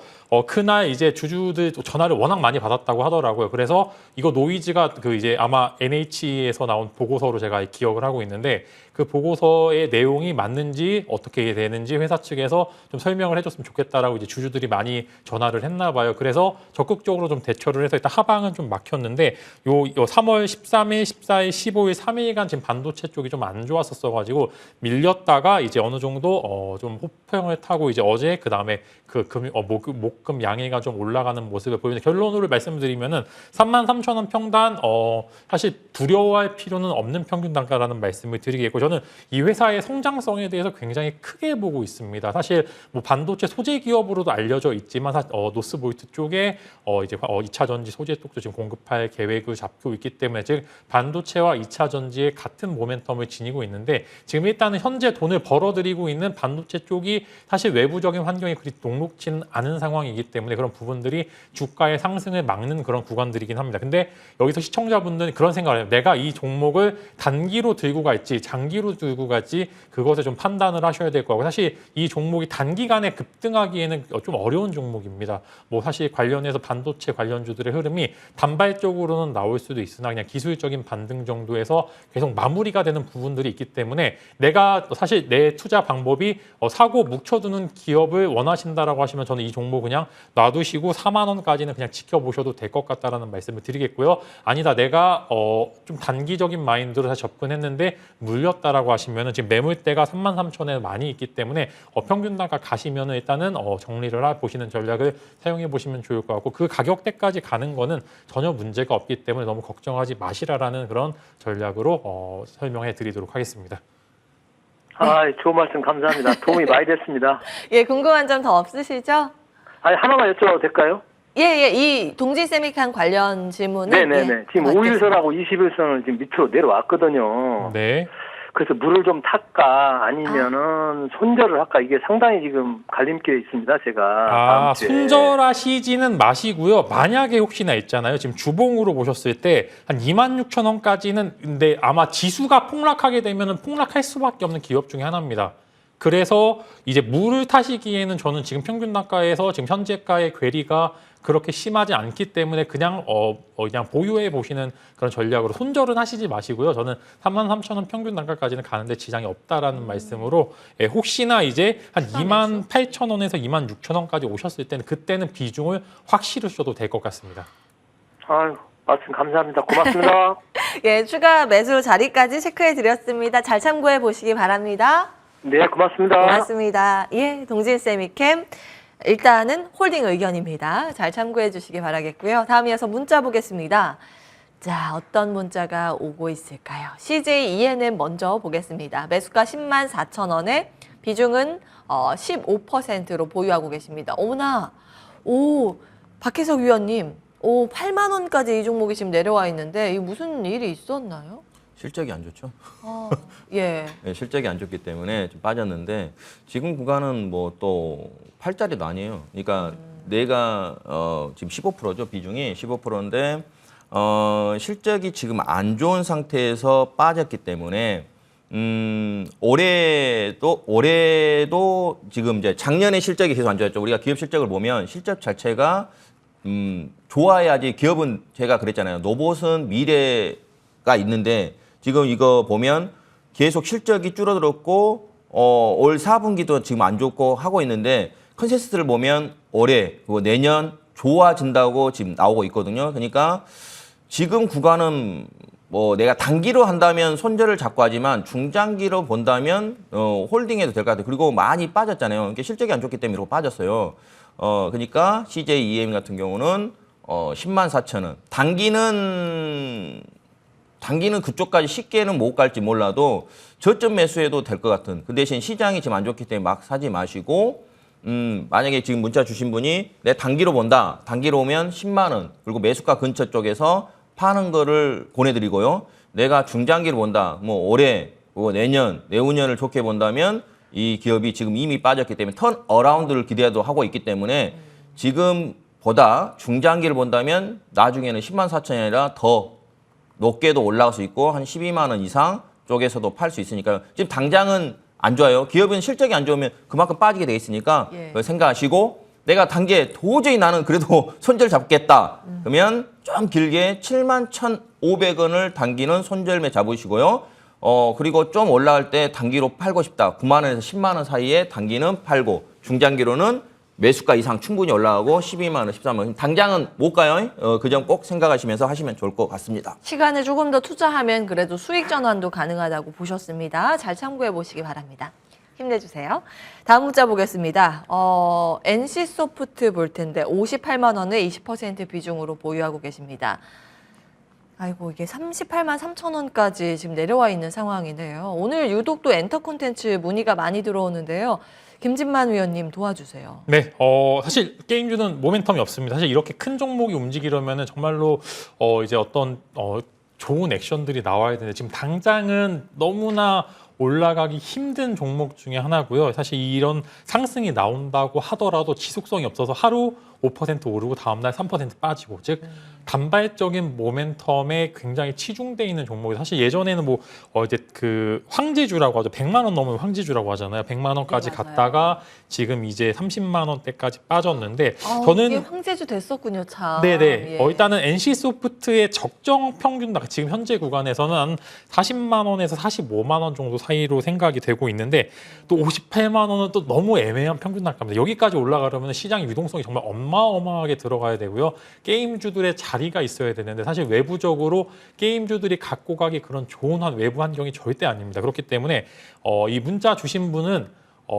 [SPEAKER 3] 그날 이제 주주들 전화를 워낙 많이 받았다고 하더라고요. 그래서 이거 노이즈가 그 이제 아마 NH에서 나온 보고서로 제가 기억을 하고 있는데 그 보고서의 내용이 맞는지 어떻게 되는지 회사 측에서 좀 설명을 해줬으면 좋겠다라고 이제 주주들이 많이 전화를 했나 봐요. 그래서 적극적으로 좀 대처를 해서 일단 하방은 좀 막혔는데 요 3월 13일, 14일, 15일 3일간 지금 반도체 쪽이 좀 안 좋았었어가지고 밀렸다가 이제 어느 정도 좀 호평을 타고 이제 어제 그 다음에 그 목금 양해가 좀 올라가는 모습을 보이는 결론으로 말씀드리면은 33,000원 평단 사실 두려워할 필요는 없는 평균 단가라는 말씀을 드리겠고 저는 이 회사의 성장성에 대해서 굉장히 크게 보고 있습니다. 사실 뭐 반도체 소재 기업으로도 알려져 있지만 노스보이트 쪽에 이제 2차 전지 소재 쪽도 지금 공급할 계획을 잡고 있기 때문에 즉 반도체와 2차 전지의 같은 모멘텀을 지니고 있는데 지금 일단은 현재 돈을 벌어들이고 있는 반도체 쪽이 사실 외부적인 환경이 그리 녹록지는 않은 상황이기 때문에 그런 부분들이 주가의 상승을 막는 그런 구간들이긴 합니다. 근데 여기서 시청자분들은 그런 생각을 해요. 내가 이 종목을 단기로 들고 갈지 장기로 들고 갈지 그것에 좀 판단을 하셔야 될 거고 사실 이 종목이 단기간에 급등하기에는 좀 어려운 종목입니다. 뭐 사실 관련해서 반도체 관련주들의 흐름이 단발적으로는 나올 수도 있으나 그냥 기술적인 반등 정도에서 계속 마무리가 되는 부분들이 있기 때문에 내가 사실 내 투자 방법이 사고 묵혀두는 기업을 원하신다라고 하시면 저는 이 종목 그냥 놔두시고 4만 원까지는 그냥 지켜보셔도 될 것 같다라는 말씀을 드리겠고요. 아니다 내가 좀 단기적인 마인드로 다시 접근했는데 물렸다라고 하시면은 지금 매물대가 33,000에 많이 있기 때문에 평균 단가 가시면은 일단은 정리를 보시는 전략을 사용해 보시면 좋을 것 같고 그 가격대까지 가는 거는 전혀 문제가 없기 때문에 너무 걱정하지 마시라라는 그런 전략으로 설명해 드리도록 하겠습니다.
[SPEAKER 5] 좋은 말씀 감사합니다. 도움이 많이 됐습니다.
[SPEAKER 1] 예, 궁금한 점 더 없으시죠?
[SPEAKER 5] 하나만 여쭤봐도 될까요?
[SPEAKER 1] 예, 이 동지세미칸 관련 질문은
[SPEAKER 5] 네네네. 지금
[SPEAKER 1] 받겠습니다.
[SPEAKER 5] 5일선하고 21선을 지금 밑으로 내려왔거든요.
[SPEAKER 3] 네.
[SPEAKER 5] 그래서 물을 좀 탈까 아니면은 손절을 할까 이게 상당히 지금 갈림길에 있습니다. 제가 다음 주에.
[SPEAKER 3] 손절하시지는 마시고요. 만약에 혹시나 있잖아요. 지금 주봉으로 보셨을 때 한 26,000원까지는 근데 아마 지수가 폭락하게 되면은 폭락할 수밖에 없는 기업 중에 하나입니다. 그래서 이제 물을 타시기에는 저는 지금 평균 단가에서 지금 현재가의 괴리가 그렇게 심하지 않기 때문에 그냥 그냥 보유해 보시는 그런 전략으로 손절은 하시지 마시고요. 저는 33,000원 평균 단가까지는 가는데 지장이 없다라는 말씀으로 혹시나 이제 한 28,000원에서 26,000원까지 오셨을 때는 그때는 비중을 확실히 주셔도 될 것 같습니다.
[SPEAKER 5] 아유, 말씀 감사합니다. 고맙습니다.
[SPEAKER 1] 예, 추가 매수 자리까지 체크해 드렸습니다. 잘 참고해 보시기 바랍니다.
[SPEAKER 5] 네, 고맙습니다.
[SPEAKER 1] 고맙습니다. 예, 동진세미캠 일단은 홀딩 의견입니다. 잘 참고해 주시기 바라겠고요. 다음 이어서 문자 보겠습니다. 자, 어떤 문자가 오고 있을까요? CJ ENM 먼저 보겠습니다. 매수가 10만 4천 원에 비중은 15%로 보유하고 계십니다. 어머나, 박혜석 위원님, 8만 원까지 이 종목이 지금 내려와 있는데 이 무슨 일이 있었나요?
[SPEAKER 2] 실적이 안 좋죠.
[SPEAKER 1] 예.
[SPEAKER 2] 네, 실적이 안 좋기 때문에 좀 빠졌는데 지금 구간은 뭐 또 8자리도 아니에요. 그러니까 내가 지금 15%죠. 비중이 15%인데 실적이 지금 안 좋은 상태에서 빠졌기 때문에 올해도 지금 이제 작년에 실적이 계속 안 좋았죠. 우리가 기업 실적을 보면 실적 자체가 좋아야지 기업은 제가 그랬잖아요. 로봇은 미래가 있는데 지금 이거 보면 계속 실적이 줄어들었고 올 4분기도 지금 안 좋고 하고 있는데 컨센서스를 보면 올해 그리고 내년 좋아진다고 지금 나오고 있거든요. 그러니까 지금 구간은 뭐 내가 단기로 한다면 손절을 잡고 하지만 중장기로 본다면 홀딩해도 될 것 같아요. 그리고 많이 빠졌잖아요. 그러니까 실적이 안 좋기 때문에 빠졌어요. 그러니까 CJ EM 같은 경우는 10만 4천 원. 단기는 그쪽까지 쉽게는 못 갈지 몰라도 저점 매수해도 될 것 같은. 그 대신 시장이 지금 안 좋기 때문에 막 사지 마시고 만약에 지금 문자 주신 분이 내 단기로 본다. 단기로 오면 10만 원. 그리고 매수가 근처 쪽에서 파는 거를 보내드리고요. 내가 중장기로 본다. 뭐 올해, 내년, 내후년을 좋게 본다면 이 기업이 지금 이미 빠졌기 때문에 턴 어라운드를 기대도 하고 있기 때문에 지금보다 중장기를 본다면 나중에는 10만 4천이 아니라 더 높게도 올라갈 수 있고 한 12만 원 이상 쪽에서도 팔 수 있으니까요. 지금 당장은 안 좋아요. 기업은 실적이 안 좋으면 그만큼 빠지게 돼 있으니까 그걸 생각하시고 내가 단기에 도저히 나는 그래도 손절 잡겠다. 그러면 좀 길게 7만 1,500원을 단기는 손절매 잡으시고요. 그리고 좀 올라갈 때 단기로 팔고 싶다. 9만 원에서 10만 원 사이에 단기는 팔고 중장기로는 매수가 이상 충분히 올라가고 12만 원, 13만 원. 당장은 못 가요. 그 점 꼭 생각하시면서 하시면 좋을 것 같습니다.
[SPEAKER 1] 시간을 조금 더 투자하면 그래도 수익 전환도 가능하다고 보셨습니다. 잘 참고해 보시기 바랍니다. 힘내주세요. 다음 문자 보겠습니다. NC소프트 볼 텐데 58만 원에 20% 비중으로 보유하고 계십니다. 아이고 이게 38만 3천 원까지 지금 내려와 있는 상황이네요. 오늘 유독 또 엔터 콘텐츠 문의가 많이 들어오는데요. 김진만 위원님 도와주세요.
[SPEAKER 3] 네, 사실 게임주는 모멘텀이 없습니다. 사실 이렇게 큰 종목이 움직이려면 정말로 이제 어떤 좋은 액션들이 나와야 되는데 지금 당장은 너무나 올라가기 힘든 종목 중에 하나고요. 사실 이런 상승이 나온다고 하더라도 지속성이 없어서 하루 5% 오르고 다음날 3% 빠지고, 즉 단발적인 모멘텀에 굉장히 치중돼 있는 종목이 사실 예전에는 뭐 이제 그 황지주라고 하죠. 100만 원 넘으면 황지주라고 하잖아요. 100만 원까지
[SPEAKER 1] 네, 맞아요.
[SPEAKER 3] 갔다가 지금 이제 30만 원대까지 빠졌는데
[SPEAKER 1] 이게
[SPEAKER 3] 저는
[SPEAKER 1] 황제주 됐었군요, 참.
[SPEAKER 3] 네네.
[SPEAKER 1] 예.
[SPEAKER 3] 일단은 NC소프트의 적정 평균 지금 현재 구간에서는 한 40만 원에서 45만 원 정도 사이로 생각이 되고 있는데 또 58만 원은 또 너무 애매한 평균 단가입니다. 여기까지 올라가려면 시장의 유동성이 정말 어마어마하게 들어가야 되고요. 게임주들의 자리가 있어야 되는데 사실 외부적으로 게임주들이 갖고 가기 그런 좋은 외부 환경이 절대 아닙니다. 그렇기 때문에 이 문자 주신 분은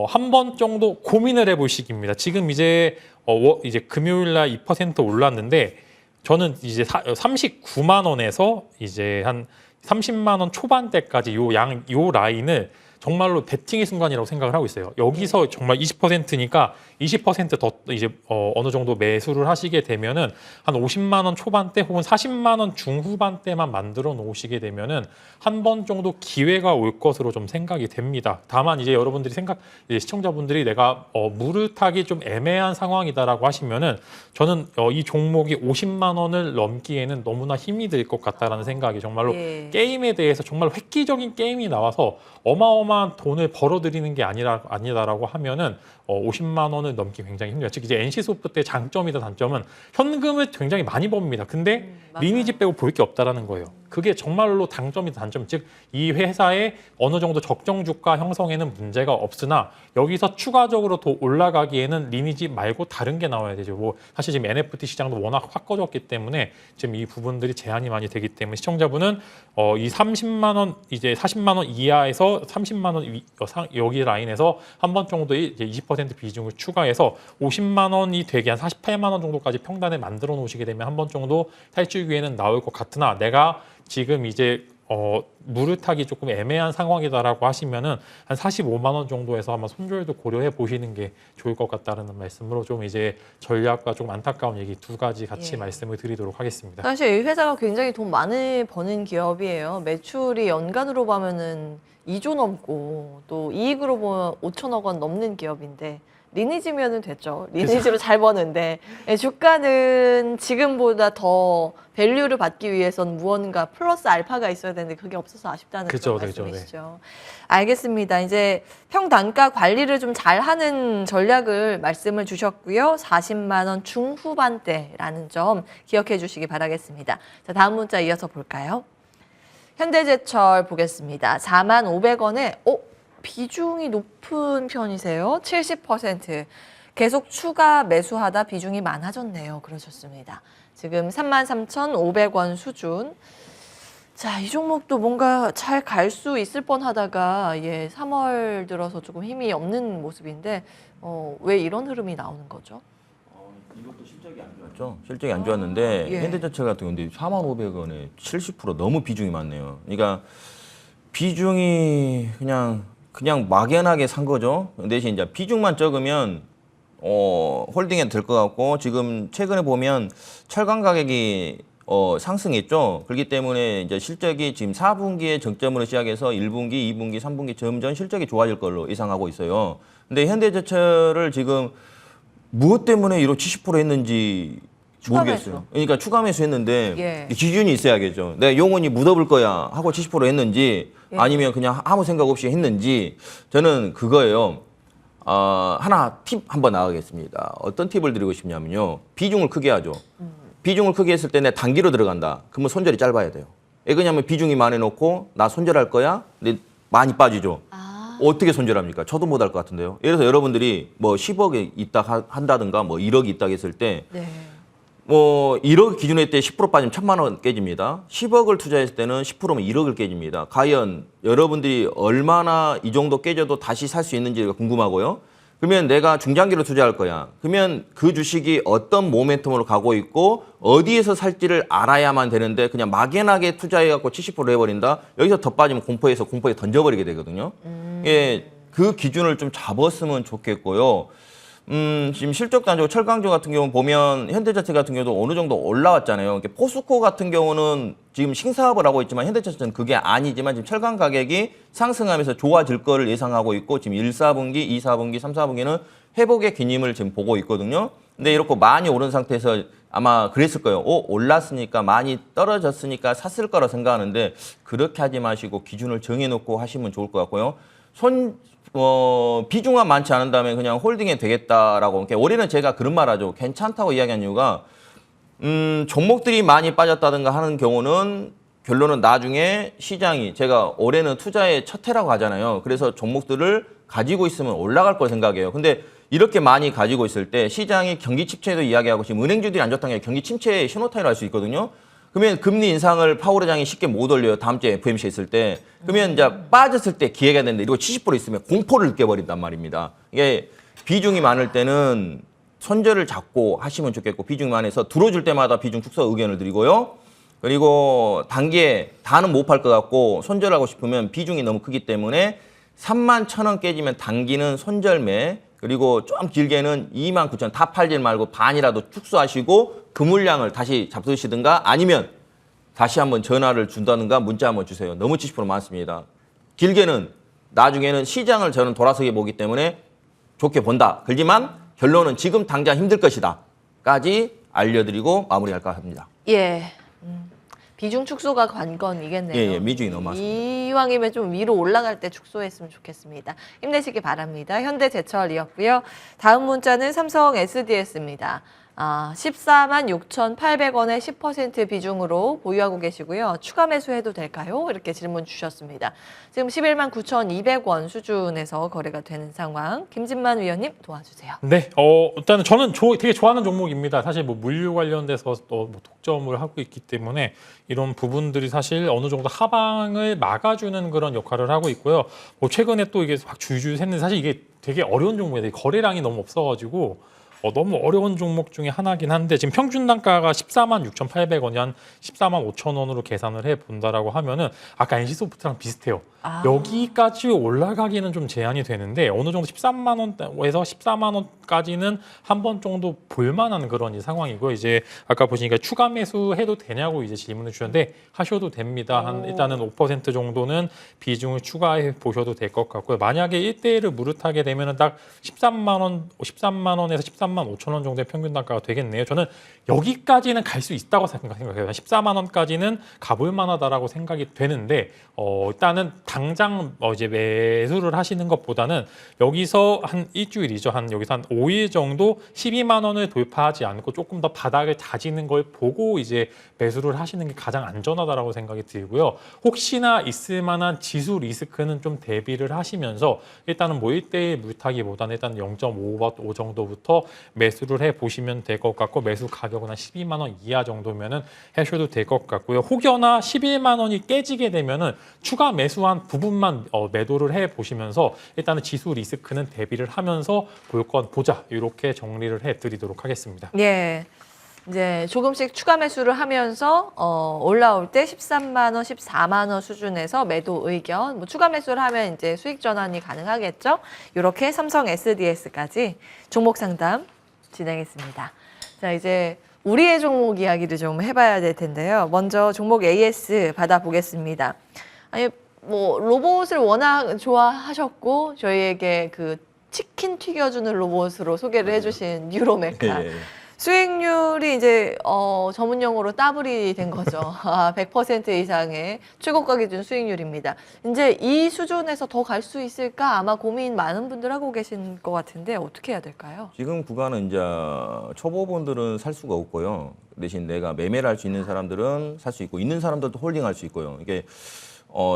[SPEAKER 3] 한 번 정도 고민을 해볼 시기입니다. 지금 이제 이제 금요일 날 2% 올랐는데 저는 이제 39만 원에서 이제 한 30만 원 초반대까지 요 라인을 정말로 베팅의 순간이라고 생각을 하고 있어요. 여기서 정말 20%니까 20%더 이제 어느 정도 매수를 하시게 되면은 한 50만 원 초반대 혹은 40만 원 중후반대만 만들어 놓으시게 되면은 한 번 정도 기회가 올 것으로 좀 생각이 됩니다. 다만 이제 여러분들이 이제 시청자분들이 내가 무를 타기 좀 애매한 상황이다라고 하시면은 저는 이 종목이 50만 원을 넘기에는 너무나 힘이 들 것 같다라는 생각이 정말로
[SPEAKER 1] 예.
[SPEAKER 3] 게임에 대해서 정말 획기적인 게임이 나와서 어마어마한 돈을 벌어들이는 게 아니다라고 하면은 50만 원을 넘기 굉장히 힘들어요. 즉 이제 NC소프트의 장점이다 단점은 현금을 굉장히 많이 법니다. 근데
[SPEAKER 1] 맞아요.
[SPEAKER 3] 리니지 빼고 볼 게 없다라는 거예요. 그게 정말로 장점이다 단점. 즉 이 회사의 어느 정도 적정 주가 형성에는 문제가 없으나 여기서 추가적으로 더 올라가기에는 리니지 말고 다른 게 나와야 되죠. 뭐 사실 지금 NFT 시장도 워낙 확 꺼졌기 때문에 지금 이 부분들이 제한이 많이 되기 때문에 시청자분은 이 30만 원 이제 40만 원 이하에서 30만 원 여기 라인에서 한 번 정도의 이제 20% 비중을 추가해서 50만 원이 되게 한 48만 원 정도까지 평단에 만들어 놓으시게 되면 한 번 정도 탈출 기회는 나올 것 같으나 내가 지금 이제 물을 타기 조금 애매한 상황이다라고 하시면은 한 45만 원 정도에서 한번 손절도 고려해 보시는 게 좋을 것 같다는 말씀으로 좀 이제 전략과 좀 안타까운 얘기 두 가지 같이
[SPEAKER 1] 예.
[SPEAKER 3] 말씀을 드리도록 하겠습니다.
[SPEAKER 1] 사실 이 회사가 굉장히 돈 많이 버는 기업이에요. 매출이 연간으로 보면은 2조 넘고 또 이익으로 보면 5천억 원 넘는 기업인데 리니지면은 됐죠. 리니지로 잘 버는데 주가는 지금보다 더 밸류를 받기 위해선 무언가 플러스 알파가 있어야 되는데 그게 없어서 아쉽다는
[SPEAKER 3] 그죠,
[SPEAKER 1] 그런
[SPEAKER 3] 그죠,
[SPEAKER 1] 말씀이시죠. 알겠습니다. 이제 평단가 관리를 좀 잘하는 전략을 말씀을 주셨고요. 40만 원 중후반대라는 점 기억해 주시기 바라겠습니다. 자, 다음 문자 이어서 볼까요? 현대제철 보겠습니다. 4만 500원에 비중이 높은 편이세요. 70%. 계속 추가 매수하다 비중이 많아졌네요. 그러셨습니다. 지금 33,500원 수준. 자, 이 종목도 뭔가 잘 갈 수 있을 뻔하다가 3월 들어서 조금 힘이 없는 모습인데 왜 이런 흐름이 나오는 거죠?
[SPEAKER 2] 이것도 실적이 안 좋았죠. 실적이 안 좋았는데
[SPEAKER 1] 예.
[SPEAKER 2] 현대제철 같은 경우는 4,500원에 70% 너무 비중이 많네요. 그러니까 비중이 그냥 막연하게 산 거죠. 대신 이제 비중만 적으면 홀딩에 될 것 같고 지금 최근에 보면 철강 가격이 상승했죠. 그렇기 때문에 이제 실적이 지금 4분기에 정점으로 시작해서 1분기, 2분기, 3분기 점점 실적이 좋아질 걸로 예상하고 있어요. 근데 현대제철을 지금 무엇 때문에 이렇게 70% 했는지
[SPEAKER 1] 추가
[SPEAKER 2] 모르겠어요.
[SPEAKER 1] 매수.
[SPEAKER 2] 그러니까 추가 매수했는데
[SPEAKER 1] 예.
[SPEAKER 2] 기준이 있어야겠죠. 내가 영원히 묻어볼 거야 하고 70% 했는지
[SPEAKER 1] 예.
[SPEAKER 2] 아니면 그냥 아무 생각 없이 했는지 저는 그거예요. 하나 팁 한번 나가겠습니다. 어떤 팁을 드리고 싶냐면요. 비중을 크게 하죠. 비중을 크게 했을 때 내 단기로 들어간다. 그러면 손절이 짧아야 돼요. 왜 그러냐면 비중이 많이 놓고 나 손절할 거야. 근데 많이 빠지죠. 어떻게 손절합니까? 저도 못 할 것 같은데요. 예를 들어서 여러분들이 뭐 10억에 있다 한다든가 뭐 1억이 있다 했을 때
[SPEAKER 1] 네.
[SPEAKER 2] 뭐 1억 기준에 했을 때 10% 빠지면 1,000만 원 깨집니다. 10억을 투자했을 때는 10%면 1억을 깨집니다. 과연 여러분들이 얼마나 이 정도 깨져도 다시 살 수 있는지가 궁금하고요. 그러면 내가 중장기로 투자할 거야. 그러면 그 주식이 어떤 모멘텀으로 가고 있고 어디에서 살지를 알아야만 되는데 그냥 막연하게 투자해갖고 70% 해버린다. 여기서 더 빠지면 공포에 던져버리게 되거든요. 예, 그 기준을 좀 잡았으면 좋겠고요. 지금 실적도 안 좋고 철강조 같은 경우 보면 현대자체 같은 경우도 어느 정도 올라왔잖아요. 포스코 같은 경우는 지금 신사업을 하고 있지만 현대자체는 그게 아니지만 지금 철강 가격이 상승하면서 좋아질 거를 예상하고 있고 지금 1, 4분기, 2, 4분기, 3, 4분기는 회복의 기님을 지금 보고 있거든요. 근데 이렇게 많이 오른 상태에서 아마 그랬을 거예요. 올랐으니까 많이 떨어졌으니까 샀을 거라 생각하는데 그렇게 하지 마시고 기준을 정해놓고 하시면 좋을 것 같고요. 비중만 많지 않은다면 그냥 홀딩이 되겠다라고. 그러니까 올해는 제가 그런 말 하죠. 괜찮다고 이야기한 이유가 종목들이 많이 빠졌다든가 하는 경우는 결론은 나중에 시장이 제가 올해는 투자의 첫 해라고 하잖아요. 그래서 종목들을 가지고 있으면 올라갈 걸 생각해요. 근데 이렇게 많이 가지고 있을 때 시장이 경기 침체도 이야기하고 지금 은행주들이 안 좋다는 게 경기 침체의 신호탄이라 할 수 있거든요. 그러면 금리 인상을 파월 의장이 쉽게 못 올려요. 다음 주에 FOMC 있을 때. 그러면 이제 빠졌을 때 기회가 되는데 이거 70% 있으면 공포를 느껴버린단 말입니다. 이게 비중이 많을 때는 손절을 잡고 하시면 좋겠고 비중이 많아서 들어줄 때마다 비중 축소 의견을 드리고요. 그리고 단기에 다는 못 팔 것 같고 손절하고 싶으면 비중이 너무 크기 때문에 31,000원 깨지면 단기는 손절매 그리고 좀 길게는 29,000원 다 팔지 말고 반이라도 축소하시고 그 물량을 다시 잡수시든가 아니면 다시 한번 전화를 준다든가 문자 한번 주세요. 너무 70% 많습니다. 길게는 나중에는 시장을 저는 돌아서게 보기 때문에 좋게 본다. 그렇지만 결론은 지금 당장 힘들 것이다. 까지 알려드리고 마무리할까 합니다.
[SPEAKER 1] 예. 비중 축소가 관건이겠네요.
[SPEAKER 2] 예, 미중이 너무 많습니다.
[SPEAKER 1] 이왕이면 좀 위로 올라갈 때 축소했으면 좋겠습니다. 힘내시기 바랍니다. 현대제철이었고요. 다음 문자는 삼성 SDS입니다. 146,800원의 10% 비중으로 보유하고 계시고요. 추가 매수해도 될까요? 이렇게 질문 주셨습니다. 지금 119,200원 수준에서 거래가 되는 상황. 김진만 위원님 도와주세요.
[SPEAKER 3] 네, 일단은 저는 되게 좋아하는 종목입니다. 사실 뭐 물류 관련돼서 또 뭐 독점을 하고 있기 때문에 이런 부분들이 사실 어느 정도 하방을 막아주는 그런 역할을 하고 있고요. 뭐 최근에 또 이게 확 줄줄 샜는데 사실 이게 되게 어려운 종목이에요. 거래량이 너무 없어가지고. 너무 어려운 종목 중에 하나긴 한데 지금 평균 단가가 146,800원이 한 145,000원으로 계산을 해본다라고 하면은 아까 NC소프트랑 비슷해요. 여기까지 올라가기는 좀 제한이 되는데 어느 정도 13만 원에서 14만 원까지는 한 번 정도 볼만한 그런 상황이고 이제 아까 보시니까 추가 매수해도 되냐고 이제 질문을 주셨는데 하셔도 됩니다. 한 일단은 5% 정도는 비중을 추가해 보셔도 될 것 같고요. 만약에 1대1을 무릇하게 되면은 딱 13만 원에서 13만 5천 원 정도의 평균 단가가 되겠네요. 저는 여기까지는 갈 수 있다고 생각해요. 14만 원까지는 가볼 만하다라고 생각이 되는데 일단은 당장 이제 매수를 하시는 것보다는 여기서 한 일주일이죠. 여기서 한 5일 정도 12만 원을 돌파하지 않고 조금 더 바닥을 다지는 걸 보고 이제 매수를 하시는 게 가장 안전하다라고 생각이 들고요. 혹시나 있을 만한 지수 리스크는 좀 대비를 하시면서 일단은 뭐 1대1 물타기보다는 일단 0.5 정도부터 매수를 해 보시면 될 것 같고 매수 가격은 한 12만 원 이하 정도면은 하셔도 될 것 같고요. 혹여나 11만 원이 깨지게 되면은 추가 매수한 부분만 매도를 해 보시면서 일단은 지수 리스크는 대비를 하면서 볼 건 보자 이렇게 정리를 해 드리도록 하겠습니다.
[SPEAKER 1] 예. 이제 조금씩 추가 매수를 하면서 올라올 때 13만 원, 14만 원 수준에서 매도 의견, 뭐 추가 매수를 하면 이제 수익 전환이 가능하겠죠. 이렇게 삼성 SDS까지 종목 상담 진행했습니다. 자, 이제 우리의 종목 이야기를 좀 해봐야 될 텐데요. 먼저 종목 AS 받아보겠습니다. 아니 뭐 로봇을 워낙 좋아하셨고 저희에게 그 치킨 튀겨주는 로봇으로 소개를 해주신 뉴로메카.
[SPEAKER 2] 예.
[SPEAKER 1] 수익률이 이제 전문 용어로 더블이 된 거죠. 100% 이상의 최고가 기준 수익률입니다. 이제 이 수준에서 더 갈 수 있을까 아마 고민 많은 분들 하고 계신 것 같은데 어떻게 해야 될까요?
[SPEAKER 2] 지금 구간은 이제 초보분들은 살 수가 없고요. 대신 내가 매매를 할 수 있는 사람들은 살 수 있고 있는 사람들도 홀딩할 수 있고요. 이게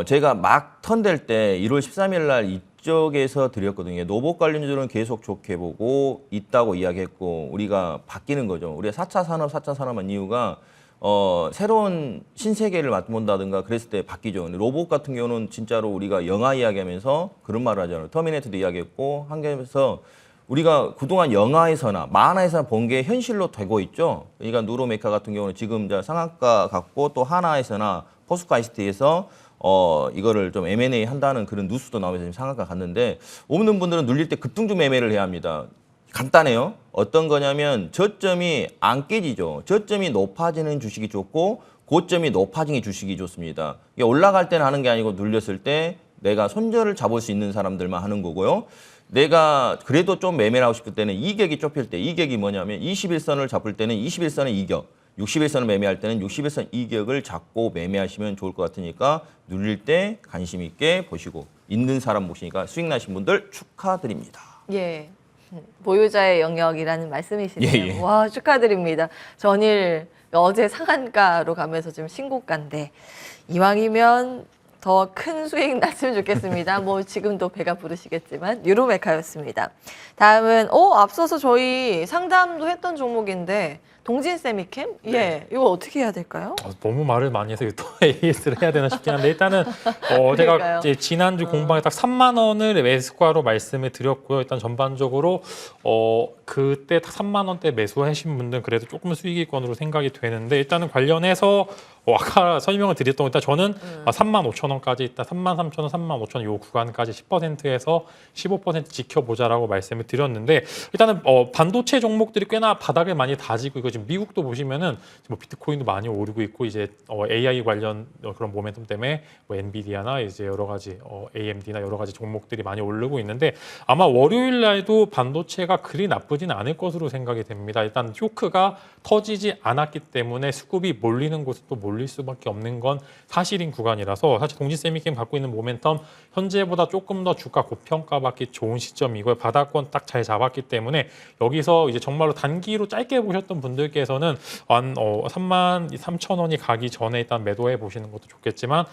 [SPEAKER 2] 제가 막 턴될 때 1월 13일 날 이쪽에서 드렸거든요. 로봇 관련주들은 계속 좋게 보고 있다고 이야기했고 우리가 바뀌는 거죠. 우리가 4차 산업한 이유가 새로운 신세계를 맛본다든가 그랬을 때 바뀌죠. 근데 로봇 같은 경우는 진짜로 우리가 영화 이야기하면서 그런 말을 하잖아요. 터미네이터도 이야기했고 한겨에서 우리가 그동안 영화에서나 만화에서 본 게 현실로 되고 있죠. 그러니까 누로메카 같은 경우는 지금 이제 상한가 갔고 또 하나에서나 포스코아이스트에서 이거를 좀 M&A 한다는 그런 뉴스도 나오면서 지금 상한가 갔는데 없는 분들은 눌릴 때 급등주 매매를 해야 합니다. 간단해요. 어떤 거냐면 저점이 안 깨지죠. 저점이 높아지는 주식이 좋고 고점이 높아지는 주식이 좋습니다. 이게 올라갈 때는 하는 게 아니고 눌렸을 때 내가 손절을 잡을 수 있는 사람들만 하는 거고요. 내가 그래도 좀 매매를 하고 싶을 때는 이격이 좁힐 때 이격이 뭐냐면 21선을 잡을 때는 21선의 이격, 61선을 매매할 때는 61선 이격을 잡고 매매하시면 좋을 것 같으니까 눌릴 때 관심 있게 보시고 있는 사람 보시니까 수익 나신 분들 축하드립니다.
[SPEAKER 1] 예. 보유자의 영역이라는 말씀이시네요.
[SPEAKER 2] 예, 예.
[SPEAKER 1] 와, 축하드립니다. 전일 어제 상한가로 가면서 지금 신고가인데 이왕이면 더 큰 수익 났으면 좋겠습니다. 뭐 지금도 배가 부르시겠지만 유로메카였습니다. 다음은 앞서서 저희 상담도 했던 종목인데 동진 세미캠? 예, 이거 어떻게 해야 될까요?
[SPEAKER 3] 너무 말을 많이 해서 또 AS를 해야 되나 싶긴 한데 일단은 제가
[SPEAKER 1] 그러니까요.
[SPEAKER 3] 이제 지난주 공방에 딱 3만 원을 매수가로 말씀을 드렸고요. 일단 전반적으로 그때 딱 3만 원대 매수하신 분들은 그래도 조금 수익이권으로 생각이 되는데 일단은 관련해서 아까 설명을 드렸던 일단 저는 3만 5천 원까지 일단 3만 3천 원, 3만 5천 원 요 구간까지 10%에서 15% 지켜보자라고 말씀을 드렸는데 일단은 반도체 종목들이 꽤나 바닥을 많이 다지고 이거 지금 미국도 보시면은 뭐 비트코인도 많이 오르고 있고 이제 AI 관련 그런 모멘텀 때문에 뭐 엔비디아나 이제 여러 가지 AMD나 여러 가지 종목들이 많이 오르고 있는데 아마 월요일 날도 반도체가 그리 나쁘지는 않을 것으로 생각이 됩니다. 일단 쇼크가 터지지 않았기 때문에 수급이 몰리는 곳은 또 몰릴 수밖에 없는 건 사실인 구간이라서 사실 동진세미캠 갖고 있는 모멘텀 현재보다 조금 더 주가 고평가받기 좋은 시점이고요. 바닥권 딱 잘 잡았기 때문에 여기서 이제 정말로 단기로 짧게 보셨던 분들께서는 한 3만 3천 원이 가기 전에 일단 매도해 보시는 것도 좋겠지만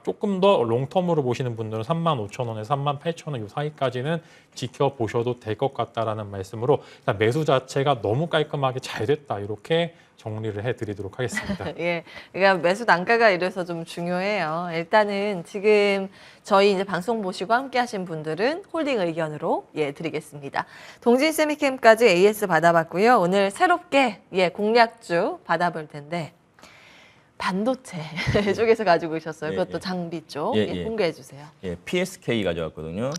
[SPEAKER 3] 조금 더 롱텀으로 보시는 분들은 3만 5천 원에서 3만 8천 원 이 사이까지는 지켜보셔도 될 것 같다라는 말씀으로 일단 매수 자체가 너무 깔끔하게 잘 됐다 이렇게 정리를 해드리도록 하겠습니다.
[SPEAKER 1] 예, 그러니까 매수 단가가 이래서 좀 중요해요. 일단은 지금 저희 이제 방송 보시고 함께하신 분들은 홀딩 의견으로 드리겠습니다. 동진 세미캠까지 AS 받아봤고요. 오늘 새롭게 공략주 받아볼 텐데 반도체 쪽에서 가지고 오셨어요.
[SPEAKER 2] 예,
[SPEAKER 1] 그것도
[SPEAKER 2] 예.
[SPEAKER 1] 장비 쪽
[SPEAKER 2] 예.
[SPEAKER 1] 공개해 주세요.
[SPEAKER 2] 예, PSK 가져왔거든요.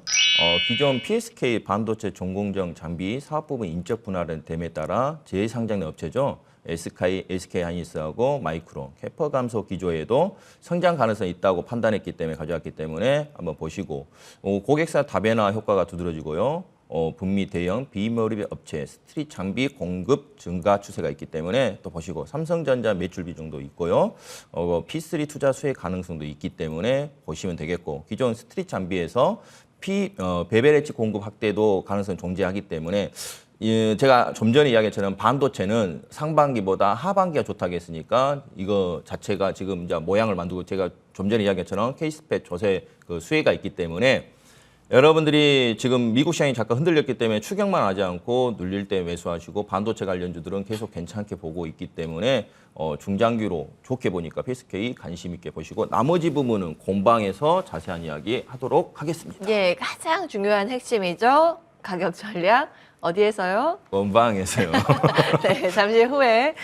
[SPEAKER 2] 기존 PSK 반도체 전공정 장비 사업 부분 인적 분할됨에 따라 재상장된 업체죠. SK 하이닉스하고 마이크론, 캐퍼 감소 기조에도 성장 가능성이 있다고 판단했기 때문에 가져왔기 때문에 한번 보시고 고객사 다변화 효과가 두드러지고요. 북미 대형 비몰입 업체 스트릿 장비 공급 증가 추세가 있기 때문에 또 보시고 삼성전자 매출 비중도 있고요. P3 투자 수혜 가능성도 있기 때문에 보시면 되겠고 기존 스트릿 장비에서 베벨 엣지 공급 확대도 가능성이 존재하기 때문에 제가 좀 전에 이야기했처럼 반도체는 상반기보다 하반기가 좋다고 했으니까 이거 자체가 지금 이제 모양을 만들고 제가 좀 전에 이야기했처럼 케이스팻 조세 그 수혜가 있기 때문에 여러분들이 지금 미국 시장이 잠깐 흔들렸기 때문에 추격만 하지 않고 눌릴 때 매수하시고 반도체 관련주들은 계속 괜찮게 보고 있기 때문에 중장기로 좋게 보니까 PSK 관심 있게 보시고 나머지 부분은 공방에서 자세한 이야기 하도록 하겠습니다.
[SPEAKER 1] 예, 가장 중요한 핵심이죠. 가격 전략. 어디에서요?
[SPEAKER 2] 공방에서요.
[SPEAKER 1] 네, 잠시 후에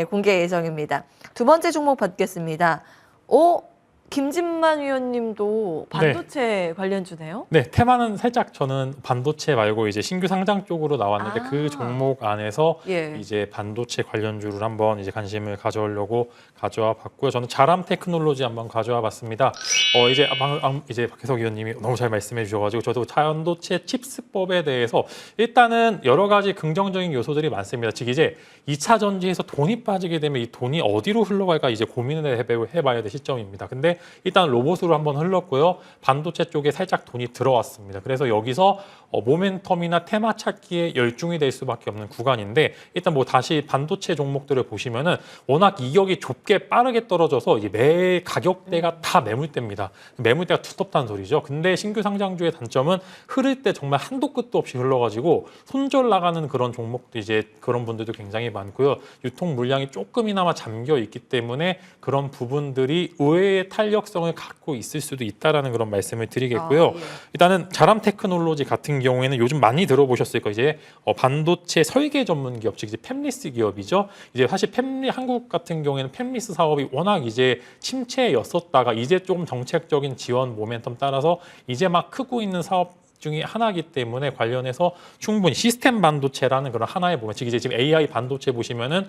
[SPEAKER 1] 공개 예정입니다. 두 번째 종목 받겠습니다. 김진만 위원님도 반도체 관련주네요?
[SPEAKER 3] 네, 테마는 살짝 저는 반도체 말고 이제 신규 상장 쪽으로 나왔는데 그 종목 안에서 이제 반도체 관련주를 한번 이제 관심을 가져오려고 가져와 봤고요. 저는 자람 테크놀로지 한번 가져와 봤습니다. 이제 박혜석 위원님이 너무 잘 말씀해 주셔가지고 저도 반도체 칩스법에 대해서 일단은 여러 가지 긍정적인 요소들이 많습니다. 즉 이제 2차 전지에서 돈이 빠지게 되면 이 돈이 어디로 흘러갈까 이제 고민을 해봐야 될 시점입니다. 근데 일단 로봇으로 한번 흘렀고요. 반도체 쪽에 살짝 돈이 들어왔습니다. 그래서 여기서 모멘텀이나 테마 찾기에 열중이 될 수밖에 없는 구간인데 일단 뭐 다시 반도체 종목들을 보시면은 워낙 이격이 좁게 빠르게 떨어져서 이게 매 가격대가 다 매물대입니다. 매물대가 두텁다는 소리죠. 근데 신규 상장주의 단점은 흐를 때 정말 한도 끝도 없이 흘러가지고 손절 나가는 그런 종목도 이제 그런 분들도 굉장히 많고요. 유통 물량이 조금이나마 잠겨 있기 때문에 그런 부분들이 의외의 탄력 탄력성을 갖고 있을 수도 있다라는 그런 말씀을 드리겠고요.
[SPEAKER 1] 예.
[SPEAKER 3] 일단은 자람 테크놀로지 같은 경우에는 요즘 많이 들어보셨을 거예요. 이제 반도체 설계 전문 기업, 즉 이제 팹리스 기업이죠. 이제 사실 한국 같은 경우에는 팹리스 사업이 워낙 이제 침체였었다가 이제 조금 정책적인 지원 모멘텀 따라서 이제 막 크고 있는 사업 중에 하나이기 때문에 관련해서 충분히 시스템 반도체라는 그런 하나의 부분, 즉 이제 지금 AI 반도체 보시면은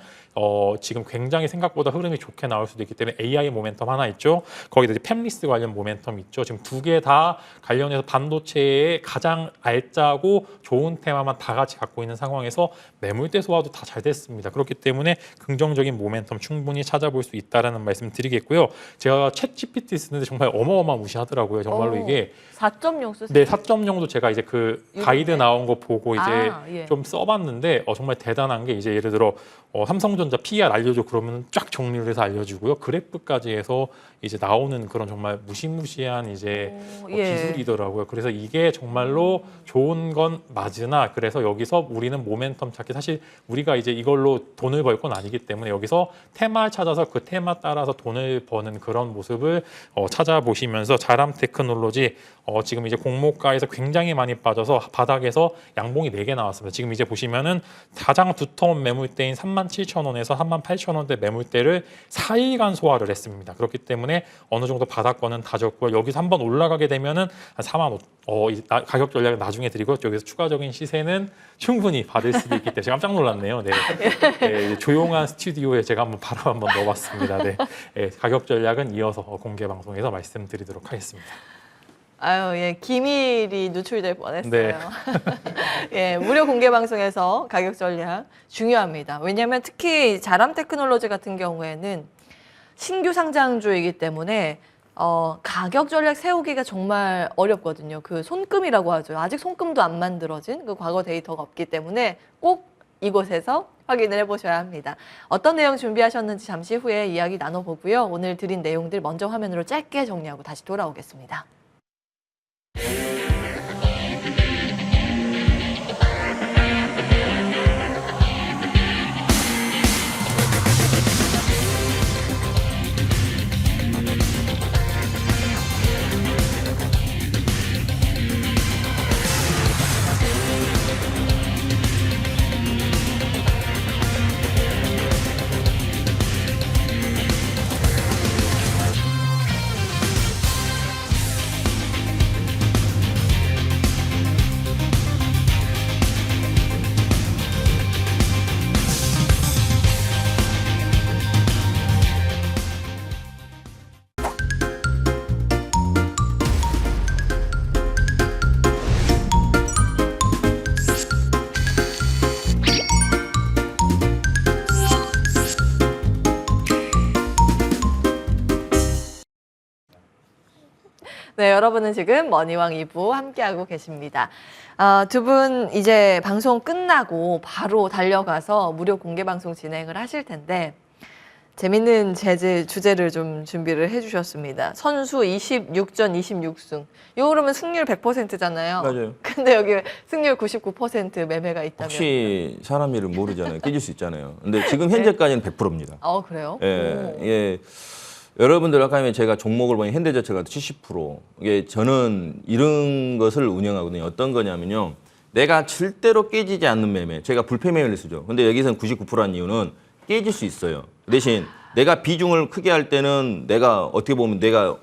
[SPEAKER 3] 지금 굉장히 생각보다 흐름이 좋게 나올 수도 있기 때문에 AI 모멘텀 하나 있죠. 거기다 이제 팹리스 관련 모멘텀 있죠. 지금 두 개 다 관련해서 반도체의 가장 알짜고 좋은 테마만 다 같이 갖고 있는 상황에서 매물대 소화도 다 잘 됐습니다. 그렇기 때문에 긍정적인 모멘텀 충분히 찾아볼 수 있다라는 말씀 드리겠고요. 제가 챗 GPT 쓰는데 정말 어마어마무시하더라고요. 정말로 이게
[SPEAKER 1] 4.0 쓰세요?
[SPEAKER 3] 네, 4.0도 제가 이제 그 가이드
[SPEAKER 1] 유료인데?
[SPEAKER 3] 나온 거 보고 이제
[SPEAKER 1] 예.
[SPEAKER 3] 좀 써봤는데 정말 대단한 게 이제 예를 들어 삼성전자 PER 알려줘 그러면 쫙 정리를 해서 알려주고요. 그래프까지 해서 이제 나오는 그런 정말 무시무시한 이제
[SPEAKER 1] 예.
[SPEAKER 3] 기술이더라고요. 그래서 이게 정말로 좋은 건 맞으나 그래서 여기서 우리는 모멘텀 찾기 사실 우리가 이제 이걸로 돈을 벌 건 아니기 때문에 여기서 테마 찾아서 그 테마 따라서 돈을 버는 그런 모습을 찾아보시면서 자람 테크놀로지 지금 이제 공모가에서 굉장히 많이 빠져서 바닥에서 양봉이 4개 나왔습니다. 지금 이제 보시면은 가장 두터운 매물대인 37,000원에서 38,000원대 매물대를 4일간 소화를 했습니다. 그렇기 때문에 어느 정도 바닥권은 다졌고요. 여기서 한번 올라가게 되면은 한 4만 5 가격 전략을 나중에 드리고 여기서 추가적인 시세는 충분히 받을 수도 있기 때문에 제가 깜짝 놀랐네요. 네. 네, 조용한 스튜디오에 제가 한번 바람 한번 넣어봤습니다. 네. 네, 가격 전략은 이어서 공개 방송에서 말씀드리도록 하겠습니다.
[SPEAKER 1] 아유, 예, 기밀이 누출될 뻔했어요.
[SPEAKER 3] 네.
[SPEAKER 1] 예, 무료 공개 방송에서 가격 전략 중요합니다. 왜냐하면 특히 자람 테크놀로지 같은 경우에는 신규 상장주이기 때문에 가격 전략 세우기가 정말 어렵거든요. 그 손금이라고 하죠. 아직 손금도 안 만들어진 그 과거 데이터가 없기 때문에 꼭 이곳에서 확인을 해보셔야 합니다. 어떤 내용 준비하셨는지 잠시 후에 이야기 나눠보고요. 오늘 드린 내용들 먼저 화면으로 짧게 정리하고 다시 돌아오겠습니다. 네, 여러분은 지금 머니왕 2부 함께하고 계십니다. 두 분 이제 방송 끝나고 바로 달려가서 무료 공개 방송 진행을 하실 텐데 재밌는 주제를 좀 준비를 해주셨습니다. 선수 26전 26승. 요 그러면 승률 100%잖아요.
[SPEAKER 2] 맞아요.
[SPEAKER 1] 근데 여기 승률 99% 매매가 있다면.
[SPEAKER 2] 혹시 사람 일은 모르잖아요. 깨질 수 있잖아요. 근데 지금 현재까지는 100%입니다.
[SPEAKER 1] 그래요?
[SPEAKER 2] 예, 예. 여러분들 아까 하면 제가 종목을 보니 현대자체가 70%. 이게 저는 이런 것을 운영하거든요. 어떤 거냐면요. 내가 절대로 깨지지 않는 매매. 제가 불패 매매를 쓰죠. 근데 여기서는 99%란 이유는 깨질 수 있어요. 그 대신 내가 비중을 크게 할 때는 내가 어떻게 보면 내가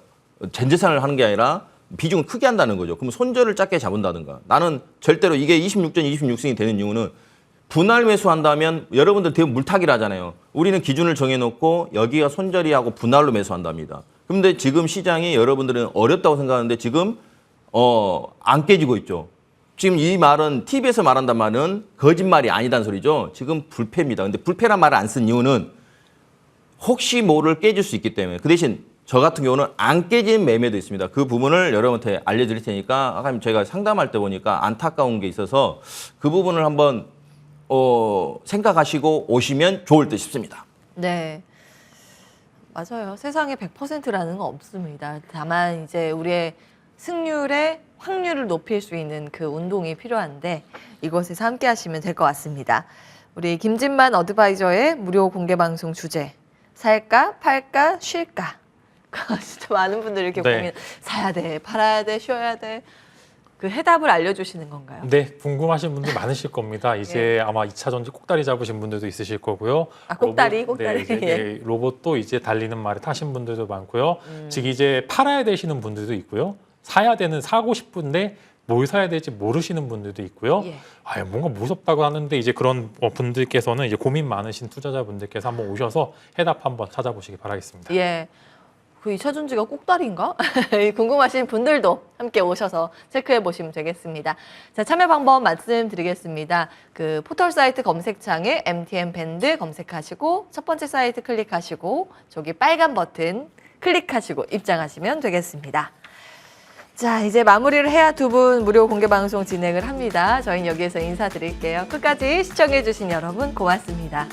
[SPEAKER 2] 전재산을 하는 게 아니라 비중을 크게 한다는 거죠. 그럼 손절을 작게 잡은다든가. 나는 절대로 이게 26전 26승이 되는 이유는 분할 매수한다면 여러분들 대부분 물타기를 하잖아요. 우리는 기준을 정해놓고 여기가 손절이 하고 분할로 매수한답니다. 그런데 지금 시장이 여러분들은 어렵다고 생각하는데 지금 안 깨지고 있죠. 지금 이 말은 TV에서 말한단 말은 거짓말이 아니다는 소리죠. 지금 불패입니다. 근데 불패란 말을 안 쓴 이유는 혹시 모를 깨질 수 있기 때문에. 그 대신 저 같은 경우는 안 깨진 매매도 있습니다. 그 부분을 여러분한테 알려드릴 테니까 아까 제가 상담할 때 보니까 안타까운 게 있어서 그 부분을 한번 생각하시고 오시면 좋을 듯 싶습니다.
[SPEAKER 1] 네. 맞아요. 세상에 100%라는 건 없습니다. 다만 이제 우리의 승률의 확률을 높일 수 있는 그 운동이 필요한데 이곳에서 함께 하시면 될 것 같습니다. 우리 김진만 어드바이저의 무료 공개 방송 주제 살까, 팔까, 쉴까? 진짜 많은 분들이 이렇게
[SPEAKER 3] 네.
[SPEAKER 1] 고민, 사야 돼, 팔아야 돼, 쉬어야 돼. 그 해답을 알려주시는 건가요?
[SPEAKER 3] 네, 궁금하신 분들 많으실 겁니다. 이제 아마 2차 전지 꼭다리 잡으신 분들도 있으실 거고요.
[SPEAKER 1] 아, 꼭다리,
[SPEAKER 3] 로봇,
[SPEAKER 1] 꼭다리.
[SPEAKER 3] 네, 이제,
[SPEAKER 1] 예.
[SPEAKER 3] 네, 로봇도 이제 달리는 말에 타신 분들도 많고요. 즉 이제 팔아야 되시는 분들도 있고요. 사야 되는 사고 싶은데 뭘 사야 될지 모르시는 분들도 있고요.
[SPEAKER 1] 예.
[SPEAKER 3] 아, 뭔가 무섭다고 하는데 이제 그런 분들께서는 이제 고민 많으신 투자자분들께서 한번 오셔서 해답 한번 찾아보시기 바라겠습니다.
[SPEAKER 1] 예. 그 2차 전지가 꼭다리인가? 궁금하신 분들도 함께 오셔서 체크해 보시면 되겠습니다. 자, 참여 방법 말씀드리겠습니다. 그 포털 사이트 검색창에 MTN 밴드 검색하시고 첫 번째 사이트 클릭하시고 저기 빨간 버튼 클릭하시고 입장하시면 되겠습니다. 자, 이제 마무리를 해야 두 분 무료 공개 방송 진행을 합니다. 저희는 여기에서 인사드릴게요. 끝까지 시청해 주신 여러분 고맙습니다.